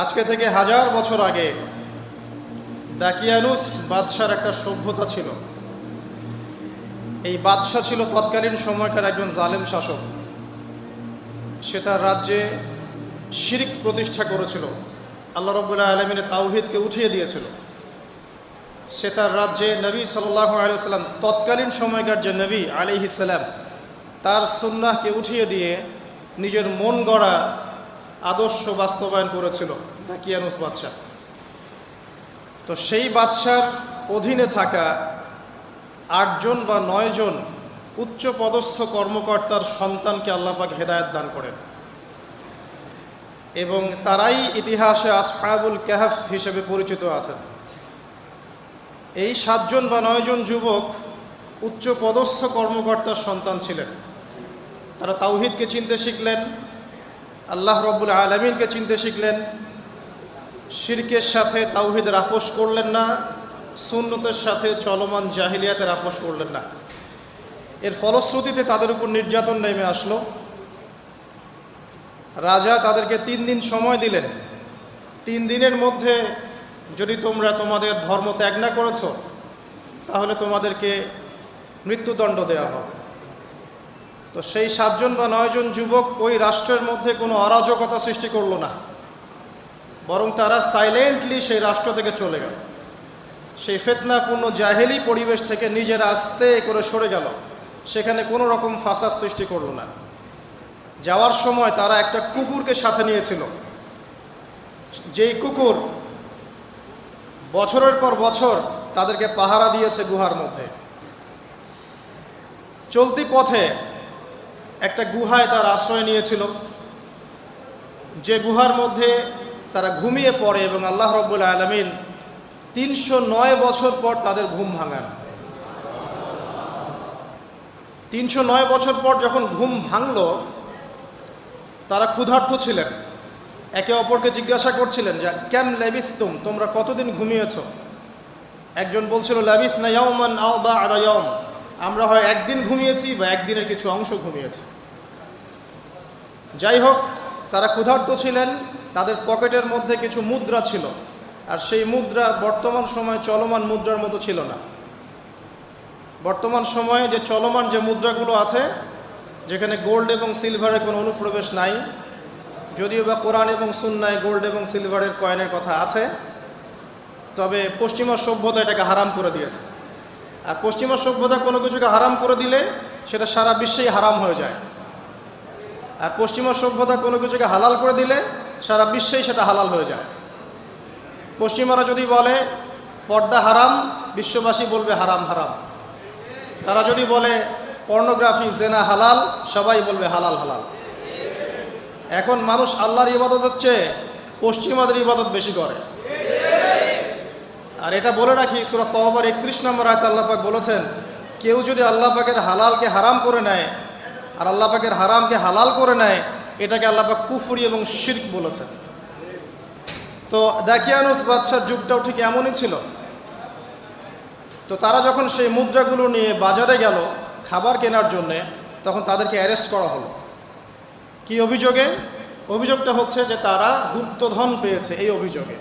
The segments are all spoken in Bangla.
আজকে থেকে হাজার বছর আগে দাকিয়ানুস বাদশার একটা সভ্যতা ছিল। এই বাদশা ছিল তৎকালীন সময়কার একজন জালেম শাসক। সে তার রাজ্যে শিরক প্রতিষ্ঠা করেছিল, আল্লাহ রাব্বুল আলামিনের তাওহীদকে উঠিয়ে দিয়েছিল। সে তার রাজ্যে নবী সাল্লাল্লাহু আলাইহি ওয়াসাল্লাম, তৎকালীন সময়কার যে নবী আলাইহিস সালাম, তার সুন্নাহকে উঠিয়ে দিয়ে নিজের মন গড়া আদর্শ বাস্তবায়ন করেছিল দাকিয়ানুস বাদশা। তো সেই বাদশার অধীনে থাকা 8 জন বা 9 জন উচ্চ পদস্থ কর্মকর্তার সন্তানকে আল্লাহ পাক হেদায়েত দান করেন, এবং তারাই ইতিহাসে আসহাবুল কাহফ হিসেবে পরিচিত আছেন। এই 7 জন বা 9 জন যুবক উচ্চ পদস্থ কর্মকর্তার সন্তান ছিলেন। তারা তাওহীদকে চিনতে শিখলেন, আল্লাহ রাব্বুল আলামিনকে চিনতে শিখলেন, শিরকের সাথে তাওহীদের আপোষ করলেন না, সুন্নতের সাথে চলমান জাহিলিয়াতের আপোষ করলেন না। এর ফলশ্রুতিতে তাদের উপর নির্যাতন নেমে আসলো। রাজা তাদেরকে 3 দিন সময় দিলেন। 3 দিনের মধ্যে যদি তোমরা তোমাদের ধর্ম ত্যাগ না করেছ, তাহলে তোমাদেরকে মৃত্যুদণ্ড দেওয়া হবে। তো সেই 7 জন বা 9 জন যুবক ওই রাষ্ট্রের মধ্যে কোনো অরাজকতা সৃষ্টি করলো না, বরং তারা সাইলেন্টলি সেই রাষ্ট্র থেকে চলে গেল। সেই ফিতনাপূর্ণ জাহেলি পরিবেশ থেকে নিজেরা আস্তে করে সরে গেল, সেখানে কোনো রকম ফাসাদ সৃষ্টি করলো না। যাওয়ার সময় তারা একটা কুকুরকে সাথে নিয়েছিল, যেই কুকুর বছরের পর বছর তাদেরকে পাহারা দিয়েছে গুহার মধ্যে। চলতি পথে একটা গুহায় তার আশ্রয় নিয়েছিল, যে গুহার মধ্যে তারা ঘুমিয়ে পড়ে, এবং আল্লাহ রাব্বুল আলামিন 309 বছর পর তাদের ঘুম ভাঙান। 309 বছর পর যখন ঘুম ভাঙল, তারা ক্ষুধার্ত ছিলেন, একে অপরকে জিজ্ঞাসা করছিলেন যে কেম লাবিসতুম, তোমরা কতদিন ঘুমিয়েছ? একজন বলছিল লাবিসনা ইয়াওমান আও বা'দা ইয়াওম, আমরা হয় একদিন ঘুমিয়েছি বা একদিনের কিছু অংশ ঘুমিয়েছি। যাই হোক, তারা ক্ষুধার্ত ছিলেন, তাদের পকেটের মধ্যে কিছু মুদ্রা ছিল, আর সেই মুদ্রা বর্তমান সময়ে চলমান মুদ্রার মতো ছিল না। বর্তমান সময়ে যে চলমান যে মুদ্রাগুলো আছে, যেখানে গোল্ড এবং সিলভারের কোনো অনুপ্রবেশ নাই, যদিও বা কোরআন এবং সুন্নায় গোল্ড এবং সিলভারের কয়েনের কথা আছে, তবে পশ্চিমা সভ্যতা এটাকে হারাম করে দিয়েছে। আর পশ্চিমা সভ্যতা কোনো কিছুকে হারাম করে দিলে সেটা সারা বিশ্বেই হারাম হয়ে যায়, আর পশ্চিমা সভ্যতা কোনো কিছুকে হালাল করে দিলে সারা বিশ্বেই সেটা হালাল হয়ে যায়। পশ্চিমারা যদি বলে পর্দা হারাম, বিশ্ববাসী বলবে হারাম হারাম। তারা যদি বলে পর্নোগ্রাফি জেনা হালাল, সবাই বলবে হালাল হালাল। এখন মানুষ আল্লাহর ইবাদতের চেয়ে পশ্চিমাদের ইবাদত বেশি করে। আর এটা বলে রাখি, সূরা তাওবার 31 নম্বর আয়াতে আল্লাহ পাক বলেছেন, কেউ যদি আল্লাহ পাকের হালালকে হারাম করে নেয় আর আল্লাহ পাকের হারামকে হালাল করে নেয়, এটাকে আল্লাহ পাক কুফরি এবং শিরক বলেছেন। তো দাকিয়ানুস বাদশার যুগটাও ঠিক এমনই ছিল। তো তারা যখন সেই মুদ্রাগুলো নিয়ে বাজারে গেল খাবার কেনার জন্যে, তখন তাদেরকে অ্যারেস্ট করা হলো। কি অভিযোগে? অভিযোগটা হচ্ছে যে তারা গুপ্তধন পেয়েছে, এই অভিযোগে।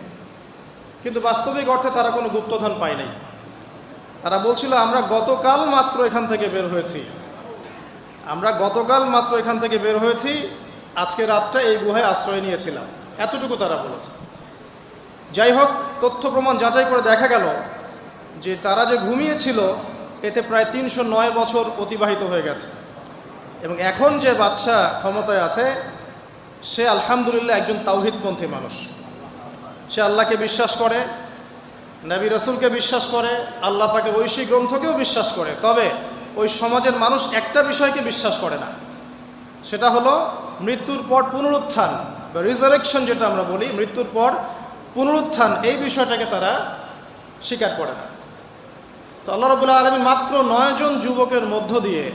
কিন্তু বাস্তবিক অর্থে তারা কোনো গুপ্তধন পায় নাই। তারা বলছিল আমরা গতকাল মাত্র এখান থেকে বের হয়েছি, আজকে রাতটা এই গুহায় আশ্রয় নিয়েছিলাম, এতটুকু তারা বলেছে। যাই হোক, তথ্য প্রমাণ যাচাই করে দেখা গেল যে তারা যে ঘুমিয়েছিল এতে প্রায় 309 বছর অতিবাহিত হয়ে গেছে, এবং এখন যে বাদশা ক্ষমতায় আছে সে আলহামদুলিল্লাহ একজন তাওহীদপন্থী মানুষ। সে আল্লাহকে বিশ্বাস করে, নবী রাসূলকে বিশ্বাস করে, আল্লাহ পাকের ঐশী গ্রন্থকেও বিশ্বাস করে। তবে ওই সমাজের মানুষ একটা বিষয়কে বিশ্বাস করে না, সেটা হলো মৃত্যুর পর পুনরুত্থান বা রিজারেকশন, যেটা আমরা বলি, মৃত্যুর পর পুনরুত্থান, এই বিষয়টাকে তারা স্বীকার করে না। তো আল্লাহ রাব্বুল আলামিন মাত্র 9 জন যুবকের মধ্য দিয়ে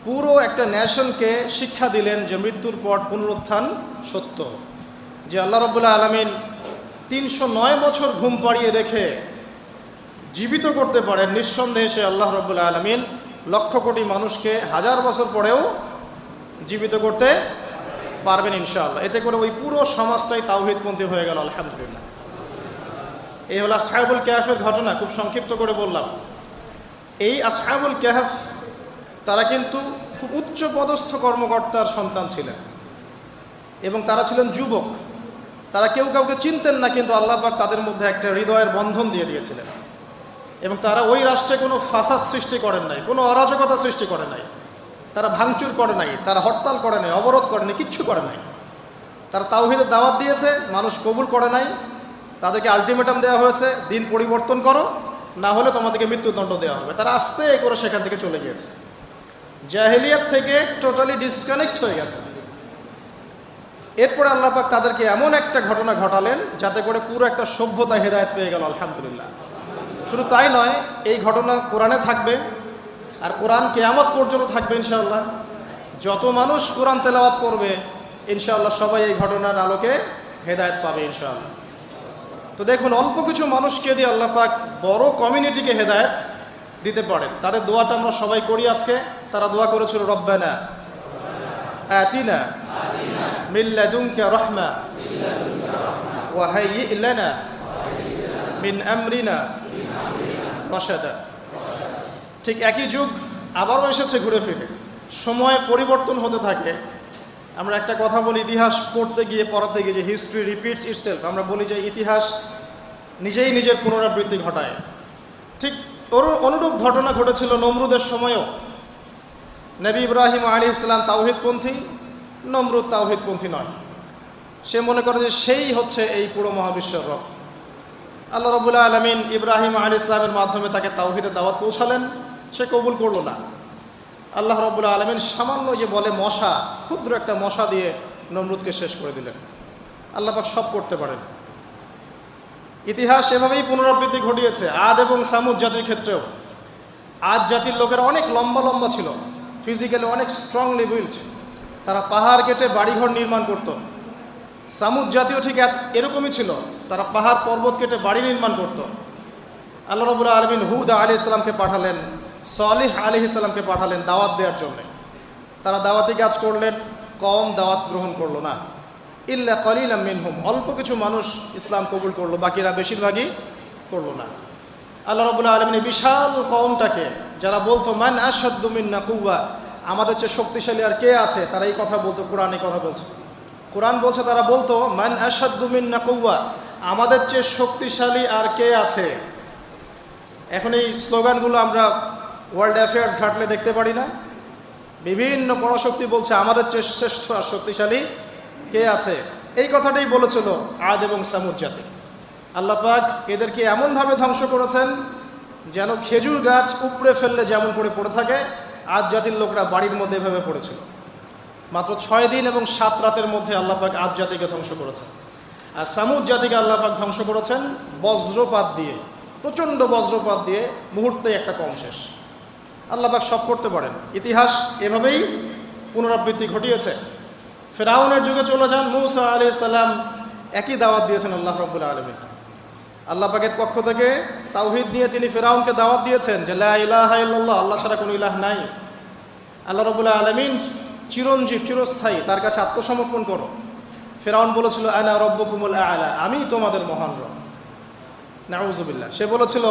পুরো একটা নেশনকে শিক্ষা দিলেন যে মৃত্যুর পর পুনরুত্থান সত্য। যে আল্লাহ রাব্বুল আলামিন 309 বছর ঘুম পাড়িয়ে রেখে জীবিত করতে পারেন, নিঃসন্দেহে সে আল্লাহ রাব্বুল আলামিন লক্ষ কোটি মানুষকে 1000 বছর পরেও জীবিত করতে পারবেন ইনশাআল্লাহ। এতে করে ওই পুরো সমাজটাই তাওহীদপন্থী হয়ে গেল আলহামদুলিল্লাহ। এই হলো আসহাবুল কাহফের ঘটনা, খুব সংক্ষিপ্ত করে বললাম। এই আসহাবুল কাহফ তারা কিন্তু খুব উচ্চ পদস্থ কর্মকর্তার সন্তান ছিলেন এবং তারা ছিলেন যুবক। তারা কেউ কাউকে চিনতেন না, কিন্তু আল্লাহ পাক তাদের মধ্যে একটা হৃদয়ের বন্ধন দিয়ে দিয়েছিলেন এবং তারা ওই রাষ্ট্রে কোনো ফাসাদ সৃষ্টি করেন নাই, কোনো অরাজকতা সৃষ্টি করে নাই, তারা ভাঙচুর করে নাই, তারা হরতাল করে নাই, অবরোধ করে নাই, কিচ্ছু করে নাই। তারা তাওহীদের দাওয়াত দিয়েছে, মানুষ কবুল করে নাই, তাদেরকে আলটিমেটাম দেওয়া হয়েছে, দিন পরিবর্তন করো, না হলে তোমাদেরকে মৃত্যুদণ্ড দেওয়া হবে। তারা আস্তে করে সেখান থেকে চলে গিয়েছে, জাহেলিয়াত থেকে টোটালি ডিসকানেক্ট হয়ে গেছে। এরপরে আল্লাহ পাক তাদেরকে এমন একটা ঘটনা ঘটালেন যাতে করে পুরো একটা সভ্যতা হেদায়েত পেয়ে গেল আলহামদুলিল্লাহ। শুধু তাই নয়, এই ঘটনা কোরআনে থাকবে আর কোরআন কিয়ামত পর্যন্ত থাকবে ইনশাআল্লাহ। যত মানুষ কোরআন তেলাওয়াত করবে ইনশাআল্লাহ সবাই এই ঘটনার আলোকে হেদায়েত পাবে ইনশাআল্লাহ। তো দেখুন, অল্প কিছু মানুষকে দিয়ে আল্লাহ পাক বড় কমিউনিটিকে হেদায়েত দিতে পারেন। তাদের দোয়াটা আমরা সবাই করি আজকে। তারা দোয়া করেছিল, রব্বানা আতিনা মিন লাদুনকা রাহমা ওয়া হাইয়্ লানা মিন আমরিনা রাশাদা। ঠিক একই যুগ আবারও এসেছে ঘুরে ফিরে, সময় পরিবর্তন হতে থাকে। আমরা একটা কথা বলি, ইতিহাস পড়তে গিয়ে পড়াতে গিয়ে, যে হিস্ট্রি রিপিটস ইটসেলফ। আমরা বলি যে ইতিহাস নিজেই নিজের পুনরাবৃত্তি ঘটায়। ঠিক অনুরূপ ঘটনা ঘটেছিল নমরুদের সময়ও। নবী ইব্রাহিম আলাইহিস সালাম তাওহীদপন্থী, নমরুদ তাওহীদপন্থী নয়। সে মনে করে যে সেই হচ্ছে এই পুরো মহাবিশ্বের রব। আল্লাহ রাব্বুল আলামিন ইব্রাহিম আলাইহিস সালামের মাধ্যমে তাকে তাওহীদের দাওয়াত পৌঁছালেন, সে কবুল করলো না। আল্লাহ রাব্বুল আলামিন সামান্য যে বলে মশা, ক্ষুদ্র একটা মশা দিয়ে নমরুদকে শেষ করে দিলেন। আল্লাহ পাক সব করতে পারেন। ইতিহাস এভাবেই পুনরাবৃত্তি ঘটিয়েছে আদ এবং সামুদ জাতির ক্ষেত্রেও। আদ জাতির লোকেরা অনেক লম্বা লম্বা ছিল, ফিজিক্যালি অনেক স্ট্রংলি বিল্ট। তারা পাহাড় কেটে বাড়িঘর নির্মাণ করত। সামুদ জাতীয় ঠিক এরকমই ছিল, তারা পাহাড় পর্বত কেটে বাড়ি নির্মাণ করত। আল্লাহ রাব্বুল আলামিন হুদ আলাইহিস সালামকে পাঠালেন, সালিহ আলাইহিস সালামকে পাঠালেন দাওয়াত দেওয়ার জন্য। তারা দাওয়াতি কাজ করলেন, কম দাওয়াত গ্রহণ করলো না। ইল্লা কালিলাম মিনহুম, অল্প কিছু মানুষ ইসলাম কবুল করলো, বাকিরা বেশিরভাগই করলো না। আল্লাহ রাব্বুল আলামিন বিশাল কওমটাকে, যারা বলতো মান আশাদ্দু মিন্না কুওয়া, আমাদের চেয়ে শক্তিশালী আর কে আছে, তারা এই কথা বলতো। কোরআন এই কথা বলছে, কোরআন বলছে তারা বলতো মান আশাদ্দু মিন্না কুওয়া, আমাদের চেয়ে শক্তিশালী আর কে আছে। এখন এই স্লোগানগুলো আমরা ওয়ার্ল্ড অ্যাফেয়ার্স ঘাটলে দেখতে পারি না? বিভিন্ন পরাশক্তি বলছে আমাদের চেয়ে শ্রেষ্ঠ আর শক্তিশালী কে আছে। এই কথাটাই বলেছিল আদ এবং সামুদ জাতি। আল্লাহ পাক এদেরকে এমনভাবে ধ্বংস করেছেন যেন খেজুর গাছ উপড়ে ফেললে যেমন করে পড়ে থাকে, আদ জাতির লোকরা বাড়ির মধ্যে এভাবে পড়েছিল। মাত্র 6 দিন এবং 7 রাতের মধ্যে আল্লাহ পাক আদ জাতিকে ধ্বংস করেছেন। আর সামুদ জাতিকে আল্লাহ পাক ধ্বংস করেছেন বজ্রপাত দিয়ে, প্রচণ্ড বজ্রপাত দিয়ে, মুহূর্তে একটা কম শেষ। আল্লাহ পাক সব করতে পারেন। ইতিহাস এভাবেই পুনরাবৃত্তি ঘটিয়েছে। ফেরাউনের যুগে চলে যান, মূসা আলাইহিস সালাম একই দাওয়াত দিয়েছেন আল্লাহ রাব্বুল আলামিন। আল্লাহ পাকের পক্ষ থেকে তাওহীদ নিয়ে তিনি ফেরাউনকে দাওয়াত দিয়েছেন যে লা ইলাহা ইল্লাল্লাহ, আল্লাহ ছাড়া কোনো ইলাহ নাই। আল্লাহ রাব্বুল আলামিন চিরঞ্জীব, চিরস্থায়ী, তার কাছে আত্মসমর্পণ করো। ফেরাউন বলেছিল আনা রব্বুকুমুল আ'লা, আমি তোমাদের মহান রব। নাউযুবিল্লাহ। সে বলেছিল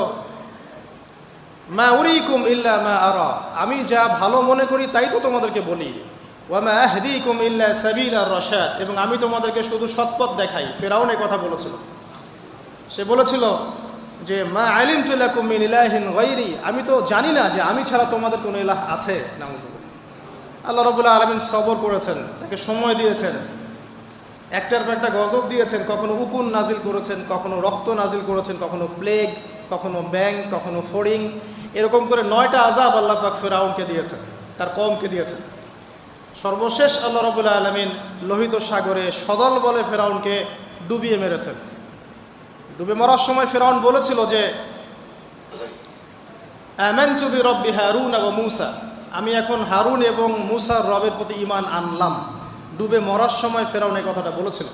মা উরিকুম ইল্লা মা আরা, আমি যা ভালো মনে করি তাই তো তোমাদেরকে বলি। ওয়া মা আহদিকুম ইল্লা সাবিলার রাশাদ, এবং আমি তোমাদেরকে শুধু সৎপথ দেখাই। ফেরাউন এই কথা বলেছিল। সে বলেছিল যে মা আলিমতু লাকুম মিন ইলাহিন গায়রি, আমি তো জানি না যে আমি ছাড়া তোমাদের কোনো ইলাহ আছে। নাউযুবিল্লাহ। আল্লাহ রাব্বুল আলামিন সবর করেছেন, তাকে সময় দিয়েছেন, একটার পর একটা গজব দিয়েছেন। কখনো উকুন নাজিল করেছেন, কখনো রক্ত নাজিল করেছেন, কখনো প্লেগ, কখনো ব্যাং, কখনো ফড়িং, এরকম করে 9টা আযাব আল্লাহ পাক ফেরাউনকে দিয়েছেন, তার কওমকে দিয়েছেন। সর্বশেষ আল্লাহ রাব্বুল আলামিন লোহিত সাগরে সদল বলে ফেরাউনকে ডুবিয়ে মেরেছেন। ডুবে মরার সময় ফেরাউন বলেছিল যে আমানতু বিরব্বি হারুন ওয়া মূসা, আমি এখন হারুন এবং মূসার রবের প্রতি ঈমান আনলাম। ডুবে মরার সময় ফেরাউন এই কথাটা বলেছিল।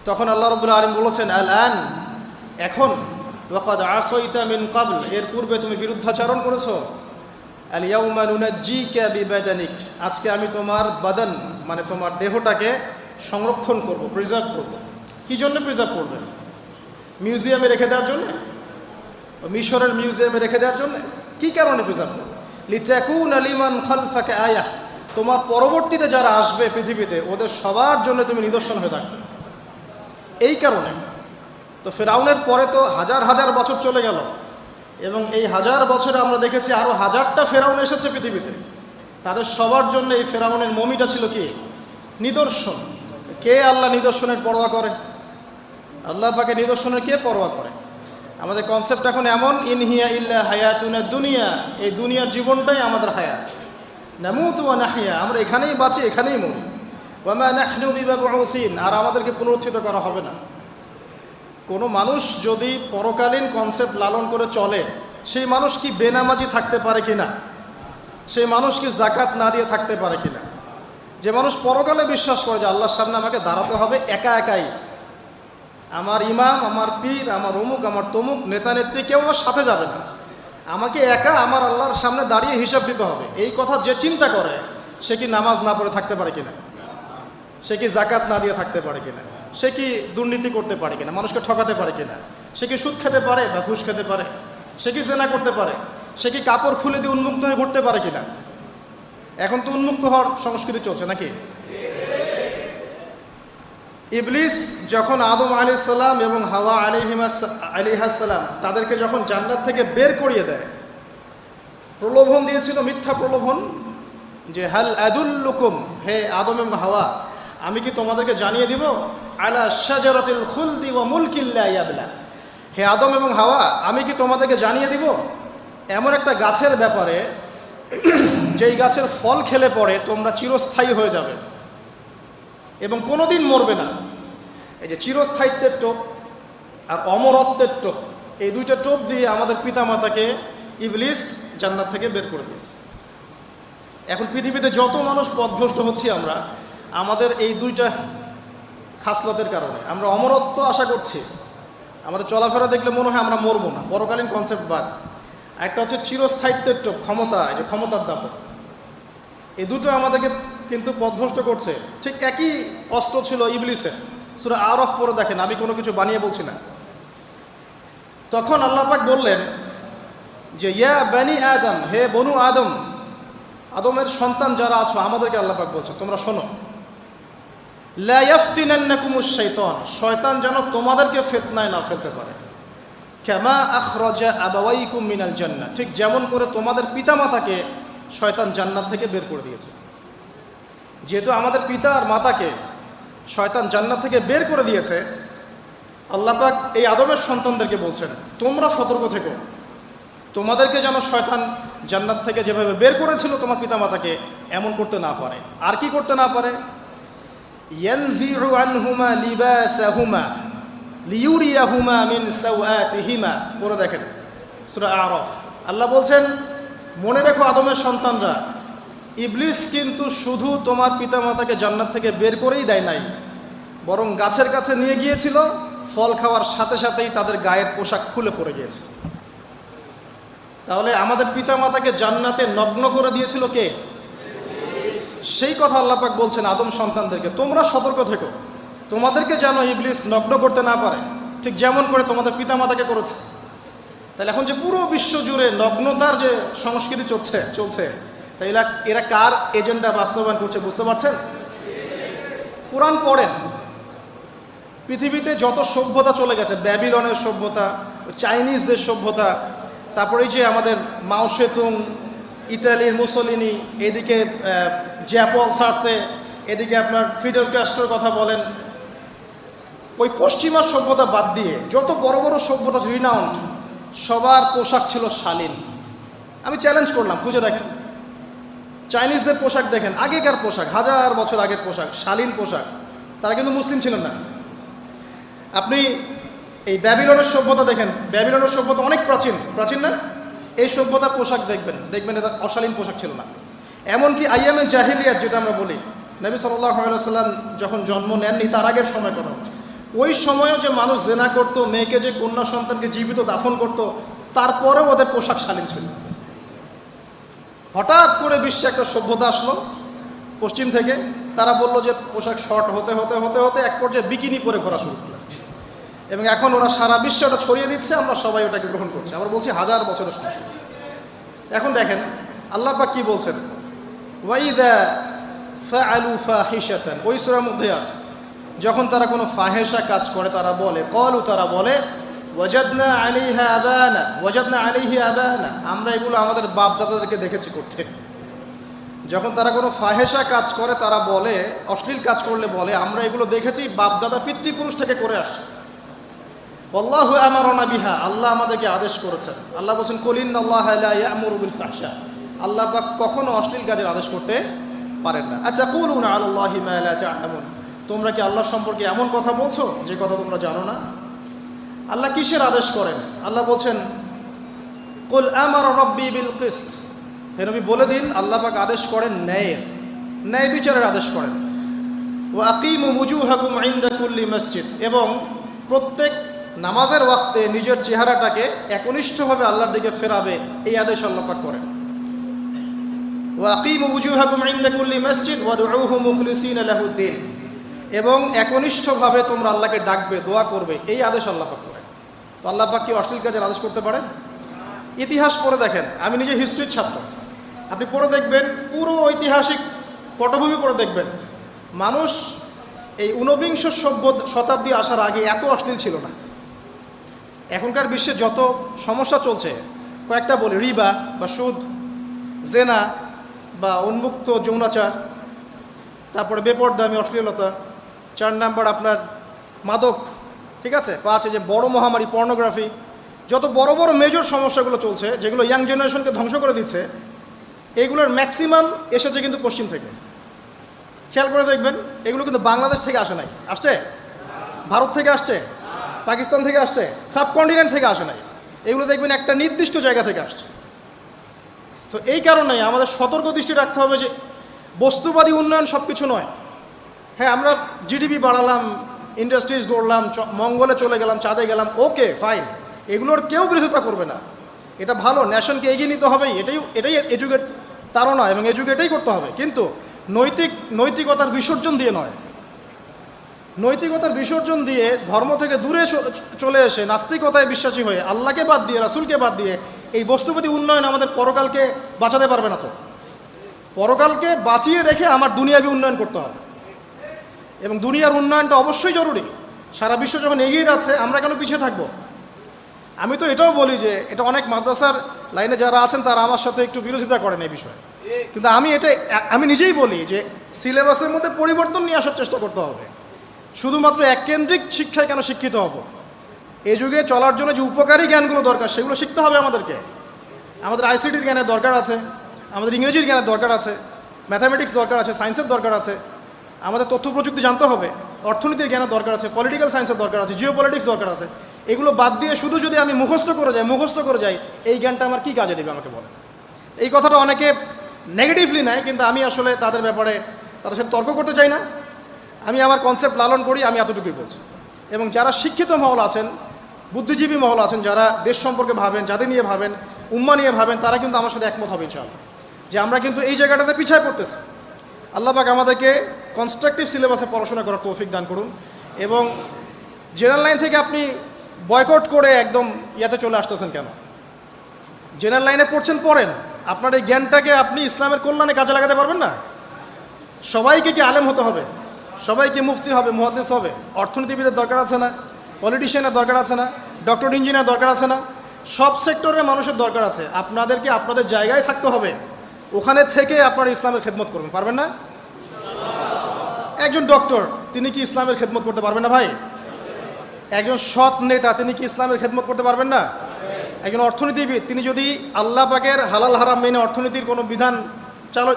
তখন আল্লাহ রাব্বুল আলামিন বলেছেন আল আন, এখন, ওয়াকাদ আসাইতা মিন ক্বাবল, এর পূর্বে তুমি বিরুদ্ধাচরণ করেছো। আল ইয়াউমা নুনাজ্জিকা বিবাদানিক, আজকে আমি তোমার বাদান মানে তোমার দেহটাকে সংরক্ষণ করব, প্রিজার্ভ করব। কি জন্য প্রিজার্ভ করবে? মিউজিয়ামে রেখে দেওয়ার জন্য? মিশরের মিউজিয়ামে রেখে দেওয়ার জন্য? কি কারণে প্রিজার্ভ করবে? লিতাকুনা লিমান খালফাকা আয়াহ, তোমার পরবর্তীতে যারা আসবে পৃথিবীতে ওদের সবার জন্য তুমি নিদর্শন হয়ে থাকবে, এই কারণে। তো ফেরাউনের পরে তো হাজার হাজার বছর চলে গেল, এবং এই হাজার বছরে আমরা দেখেছি আরো হাজারটা ফেরাউন এসেছে পৃথিবীতে। তাদের সবার জন্য এই ফেরাউনের মমিটা ছিল কি? নিদর্শন। কে আল্লাহ নিদর্শনের পরোয়া করে? আল্লাহ পাকে নিদর্শনের কে পরোয়া করে? আমাদের কনসেপ্ট এখন এমন, ইনহিয়া ইল্লা হায়াতুনা দুনিয়া, এই দুনিয়ার জীবনটাই আমাদের হায়াত। নামুতু ওয়া নাহইয়া, আমরা এখানেই বাঁচি, এখানেই মরি। ওয়া মা নাহনু বিমাবউসিন, আর আমাদেরকে পুনরুত্থিত করা হবে না। কোনো মানুষ যদি পরকালীন কনসেপ্ট লালন করে চলে, সেই মানুষ কি বেনামাজি থাকতে পারে কিনা? সেই মানুষ কি জাকাত না দিয়ে থাকতে পারে কিনা? যে মানুষ পরকালে বিশ্বাস করে যে আল্লাহর সামনে আমাকে দাঁড়াতে হবে একা একাই, আমার ইমাম, আমার পীর, আমার অমুক, আমার তমুক নেতা নেত্রী কেউ আমার সাথে যাবে না, আমাকে একা আমার আল্লাহর সামনে দাঁড়িয়ে হিসাব দিতে হবে, এই কথা যে চিন্তা করে, সে কি নামাজ না পড়ে থাকতে পারে কিনা? সে কি জাকাত না দিয়ে থাকতে পারে কিনা? সে কি দুর্নীতি করতে পারে কিনা? মানুষকে ঠকাতে পারে কিনা? সে কি সুদ খেতে পারে বা ঘুষ খেতে পারে? সে কি জেনা করতে পারে? সে কি কাপড় খুলে দিয়ে উন্মুক্ত হয়ে ঘুরতে পারে কিনা? এখন তো উন্মুক্ত হওয়ার সংস্কৃতি চলছে নাকি? ইবলিস যখন আদম আলাইহিস সালাম এবং হাওয়া আলাইহিস সালাম তাদেরকে যখন জান্নাত থেকে বের করিয়ে দেয়, প্রলোভন দিয়েছিল, মিথ্যা প্রলোভন, যে হাল আদুল্লুকুম, হে আদম এবং হাওয়া, আমি কি তোমাদেরকে জানিয়ে দিব, আলা শাজারাতিল খুলদি ওয়া মুলকিন লা ইয়াবলা, হে আদম এবং হাওয়া, আমি কি তোমাদেরকে জানিয়ে দিব এমন একটা গাছের ব্যাপারে যেই গাছের ফল খেলে পরে তোমরা চিরস্থায়ী হয়ে যাবে এবং কোনোদিন মরবে না। এই যে চিরস্থায়িত্বের টোপ আর অমরত্বের টোপ, এই দুইটা টোপ দিয়ে আমাদের পিতামাতাকে ইবলিস জান্নাত থেকে বের করে দিয়েছে। এখন পৃথিবীতে যত মানুষ পথভ্রষ্ট হচ্ছি আমরা, আমাদের এই দুইটা খাসলতের কারণে। আমরা অমরত্ব আশা করছি, আমাদের চলাফেরা দেখলে মনে হয় আমরা মরবো না, পরকালীন কনসেপ্ট বাদ। একটা হচ্ছে চিরস্থায়িত্বের টোপ, ক্ষমতা, এই যে ক্ষমতার দাপট, এই দুটো আমাদেরকে কিন্তু পথভ্রষ্ট করছে। ঠিক একই অস্ত্র ছিল ইবলিসের। সূরা আরাফ পড়ে দেখেন, আমি কোনো কিছু বানিয়ে বলছি না। তখন আল্লাহ পাক বললেন যে ইয়া বানি আদম, হে বনু আদম, আদমের সন্তান যারা আছো, আমাদেরকে আল্লাহ পাক বলছে তোমরা শোনো, লা ইয়াফতিনান্নাকুমুশ শাইতান, শয়তান যেন তোমাদেরকে ফিতনায় না ফেলতে পারে। কামা আখরাজা আবাওয়াইকুম মিনাল জান্নাহ, ঠিক যেমন করে তোমাদের পিতামাতাকে শয়তান জান্নাত থেকে বের করে দিয়েছে। যেহেতু আমাদের পিতা আর মাতাকে শয়তান জান্নাত থেকে বের করে দিয়েছে, আল্লাহ পাক এই আদমের সন্তানদেরকে বলছেন তোমরা সতর্ক থেকো, তোমাদেরকে যেন শয়তান জান্নাত থেকে যেভাবে বের করেছিল তোমার পিতামাতাকে, এমন করতে না পারে। আর কি করতে না পারে? ইয়ানজিউ আনহুমা লিবাসাহুমা লিউরিয়াহুমা মিন সাওআতিহিমা, পড়ে দেখেন সূরা আরাফ। আল্লাহ বলছেন মনে রেখো আদমের সন্তানরা, ইবলিস কিন্তু শুধু তোমার পিতামাতাকে জান্নাত থেকে বের করেই দেয় নাই, বরং গাছের কাছে নিয়ে গিয়েছিল, ফল খাওয়ার সাথে সাথেই তাদের গায়ের পোশাক খুলে পড়ে গিয়েছে। তাহলে আমাদের পিতামাতাকে জান্নাতে নগ্ন করে দিয়েছিল কে? সেই কথা আল্লাহ পাক বলছেন আদম সন্তানদেরকে তোমরা সতর্ক থেকো, তোমাদেরকে যেন ইবলিস নগ্ন করতে না পারে, ঠিক যেমন করে তোমাদের পিতামাতাকে করেছে। তাহলে এখন যে পুরো বিশ্ব জুড়ে নগ্নতার যে সংস্কৃতি চলছে, তাই এরা কার এজেন্ডা বাস্তবায়ন করছে বুঝতে পারছেন? কোরআন পড়েন, পৃথিবীতে যত সভ্যতা চলে গেছে, ব্যাবিলনের সভ্যতা, চাইনিজদের সভ্যতা, তারপরে যে আমাদের মাও সেতুং, ইতালির মুসোলিনি, এদিকে জ্যাপল সার্তে, এদিকে আপনার ফিডেল ক্যাস্ট্রোর কথা বলেন, ওই পশ্চিমা সভ্যতা বাদ দিয়ে যত বড় বড় সভ্যতা রিনাউন্ড, সবার পোশাক ছিল শালীন। আমি চ্যালেঞ্জ করলাম, খুঁজে দেখেন চাইনিজদের পোশাক দেখেন, আগেকার পোশাক, হাজার বছর আগের পোশাক, শালীন পোশাক। তারা কিন্তু মুসলিম ছিলেন না। আপনি এই ব্যাবিলনের সভ্যতা দেখেন, ব্যাবিলনের সভ্যতা অনেক প্রাচীন না? এই সভ্যতার পোশাক দেখবেন এটা অশালীন পোশাক ছিল না। এমনকি আইয়ামে জাহিলিয়াত যেটা আমরা বলি, নবী সাল্লাল্লাহু আলাইহি সাল্লাম যখন জন্ম নেননি তার আগের সময় কথা হচ্ছে, ওই সময়ও যে মানুষ জেনা করত, মেয়েকে যে কন্যা সন্তানকে জীবিত দাফন করত, তারপরেও ওদের পোশাক শালীন ছিল। হঠাৎ করে বিশ্বে একটা সভ্যতা আসলো পশ্চিম থেকে, তারা বলল যে পোশাক শর্ট হতে হতে হতে হতে এক পর্যায়ে বিকিনি পরে ঘোরা শুরু করলো, এবং এখন ওরা সারা বিশ্বে ওটা ছড়িয়ে দিচ্ছে, আমরা সবাই ওটাকে গ্রহণ করছি। আমরা বলছি হাজার বছরের সমস্যা। এখন দেখেন আল্লাহ পাক কি বলছেন, ওয়াইদা ফাআলু ফাহিশাতান, ওই সূরার মধ্যে আছে, যখন তারা কোনো ফাহেসা কাজ করে তারা বলে, ক্বালু, তারা বলে, ওয়াজাদনা আলাইহা আবানা, ওয়াজাদনা আলাইহি আবানা, আমরা এগুলো আমাদের বাপ দাদাদেরকে দেখেছি করতে। যখন তারা কোনো ফাহেসা কাজ করে তারা বলে, অশ্লীল কাজ করলে বলে, আমরা এগুলো দেখেছি বাপ দাদা পিতৃপুরুষ থেকে করে আসছে। আল্লাহু আমারানা বিহা, আল্লাহ আমাদেরকে আদেশ করেছেন। আল্লাহ বলছেন, কুল ইন্নাল্লাহা লা ইয়া'মুরু বিল ফাহশা, আল্লাহ পাক কখনো অশ্লীল কাজের আদেশ করতে পারেন না। আতাকুলুনা আলাল্লাহি মা লা তা'লামুন, তোমরা কি আল্লাহ সম্পর্কে এমন কথা বলছো যে কথা তোমরা জানো না? আল্লাহ কিসের আদেশ করেন? আল্লাহ বলছেন, কুল আমারা রাব্বি বিল কিসত, হে নবী বলে দিন আল্লাহ পাক আদেশ করেন ন্যায় বিচারের আদেশ করেন। ওয়া আকিমু ওয়ুজুহাকুম ইনদা কুল্লি মসজিদ, এবং প্রত্যেক নামাজের ওয়াক্তে নিজের চেহারাটাকে একনিষ্ঠভাবে আল্লাহর দিকে ফেরাবে, এই আদেশ আল্লাহ পাক করেন। ওয়া আকিমু ওয়ুজুহাকুম ইনদা কুল্লি মসজিদ ওয়াদউহু মুখলিসিনা লাহুদ্দিন, এবং একনিষ্ঠভাবে তোমরা আল্লাহকে ডাকবে, দোয়া করবে, এই আদেশ আল্লাহ পাক করেন। তো আল্লাহ পাক কি অশ্লীল কাজের আদেশ করতে পারেন? ইতিহাস পড়ে দেখেন, আমি নিজে হিস্ট্রির ছাত্র, আপনি পড়ে দেখবেন, পুরো ঐতিহাসিক পটভূমি পড়ে দেখবেন, মানুষ এই ঊনবিংশ শতাব্দী আসার আগে এত অশ্লীল ছিল না। এখনকার বিশ্বে যত সমস্যা চলছে, কয়েকটা বলি, রিবা বা সুদ, জেনা বা উন্মুক্ত যৌনাচার, তারপরে বেপরদামি অশ্লীলতা, 4 নাম্বার আপনার মাদক, ঠিক আছে, 5 যে বড় মহামারী পর্নোগ্রাফি, যত বড় বড় মেজর সমস্যাগুলো চলছে যেগুলো ইয়াং জেনারেশনকে ধ্বংস করে দিচ্ছে, এগুলোর ম্যাক্সিমাম এসেছে কিন্তু পশ্চিম থেকে। খেয়াল করে দেখবেন, এগুলো কিন্তু বাংলাদেশ থেকে আসে নাই, আসছে ভারত থেকে আসছে, পাকিস্তান থেকে আসছে, সাবকন্টিনেন্ট থেকে আসে নাই, এগুলো দেখবেন একটা নির্দিষ্ট জায়গা থেকে আসছে। তো এই কারণে আমাদের সতর্ক দৃষ্টি রাখতে হবে যে বস্তুবাদী উন্নয়ন সব কিছু নয়। হ্যাঁ, আমরা জিডিপি বাড়ালাম, ইন্ডাস্ট্রিজ গড়লাম, মঙ্গলে চলে গেলাম, চাঁদে গেলাম, ওকে ফাইন, এগুলোর কেউ বিরোধিতা করবে না, এটা ভালো, নেশনকে এগিয়ে নিতে হবেই, এটাই এডুকেট তারা এবং এডুকেটেই করতে হবে, কিন্তু নৈতিকতার বিসর্জন দিয়ে নয়। নৈতিকতার বিসর্জন দিয়ে ধর্ম থেকে দূরে চলে এসে নাস্তিকতায় বিশ্বাসী হয়ে আল্লাহকে বাদ দিয়ে, রাসূলকে বাদ দিয়ে এই বস্তুবাদী উন্নয়ন আমাদের পরকালকে বাঁচাতে পারবে না। তো পরকালকে বাঁচিয়ে রেখে আমার দুনিয়াবী উন্নয়ন করতে হবে, এবং দুনিয়ার উন্নয়নটা অবশ্যই জরুরি। সারা বিশ্ব যখন এগিয়ে যাচ্ছে, আমরা কেন পিছিয়ে থাকবো? আমি তো এটাও বলি যে এটা অনেক মাদ্রাসার লাইনে যারা আছেন তারা আমার সাথে একটু বিরোধিতা করেন এই বিষয়ে, কিন্তু আমি নিজেই বলি যে সিলেবাসের মধ্যে পরিবর্তন নিয়ে আসার চেষ্টা করতে হবে। শুধুমাত্র এককেন্দ্রিক শিক্ষায় কেন শিক্ষিত হব? এই যুগে চলার জন্য যে উপকারী জ্ঞানগুলো দরকার সেগুলো শিখতে হবে আমাদেরকে। আমাদের আইসিটির জ্ঞানের দরকার আছে, আমাদের ইংরেজির জ্ঞানের দরকার আছে, ম্যাথামেটিক্স দরকার আছে, সায়েন্সের দরকার আছে, আমাদের তথ্য প্রযুক্তি জানতে হবে, অর্থনীতির জ্ঞানের দরকার আছে, পলিটিক্যাল সায়েন্সের দরকার আছে, জিও পলিটিক্স দরকার আছে। এগুলো বাদ দিয়ে শুধু যদি আমি মুখস্থ করে যাই, এই জ্ঞানটা আমার কী কাজে দেবে আমাকে বলে? এই কথাটা অনেকে নেগেটিভলি নেয়, কিন্তু আমি আসলে তাদের ব্যাপারে তাদের সাথে তর্ক করতে চাই না। আমি আমার কনসেপ্ট লালন করি, আমি এতটুকুই বলছি। এবং যারা শিক্ষিত মহল আছেন, বুদ্ধিজীবী মহল আছেন, যারা দেশ সম্পর্কে ভাবেন, জাতি নিয়ে ভাবেন, উম্মা নিয়ে ভাবেন, তারা কিন্তু আমার সাথে একমত হবে ইনশাআল্লাহ যে আমরা কিন্তু এই জায়গাটাতে পিছায় পড়তেছি। আল্লাহ পাক আমাদেরকে কনস্ট্রাকটিভ সিলেবাসে পড়াশোনা করার তৌফিক দান করুন, এবং জেনারেল লাইন থেকে আপনি বয়কট করে একদম ইয়াতে চলে আসতেছেন কেন? জেনারেল লাইনে পড়েন, আপনার এই জ্ঞানটাকে আপনি ইসলামের কল্যাণে কাজে লাগাতে পারবেন না। সবাইকে কি আলেম হতে হবে? সবাইকে মুফতি হবে, মুহাদ্দিস হবে? অর্থনীতিবিদের দরকার আছে না? পলিটিশিয়ানের দরকার আছে না? ডক্টর ইঞ্জিনিয়ার দরকার আছে না? সব সেক্টরের মানুষের দরকার আছে। আপনাদেরকে আপনাদের জায়গায় থাকতে হবে, ওখানে থেকে আপনারা ইসলামের খেদমত করবেন, পারবেন না? একজন ডক্টর তিনি কি ইসলামের খেদমত করতে পারবেন না ভাই? একজন সৎ নেতা তিনি কি ইসলামের খেদমত করতে পারবেন না? একজন অর্থনীতিবিদ তিনি যদি আল্লাহ পাকের হালাল হারাম মেনে অর্থনীতির কোনো বিধান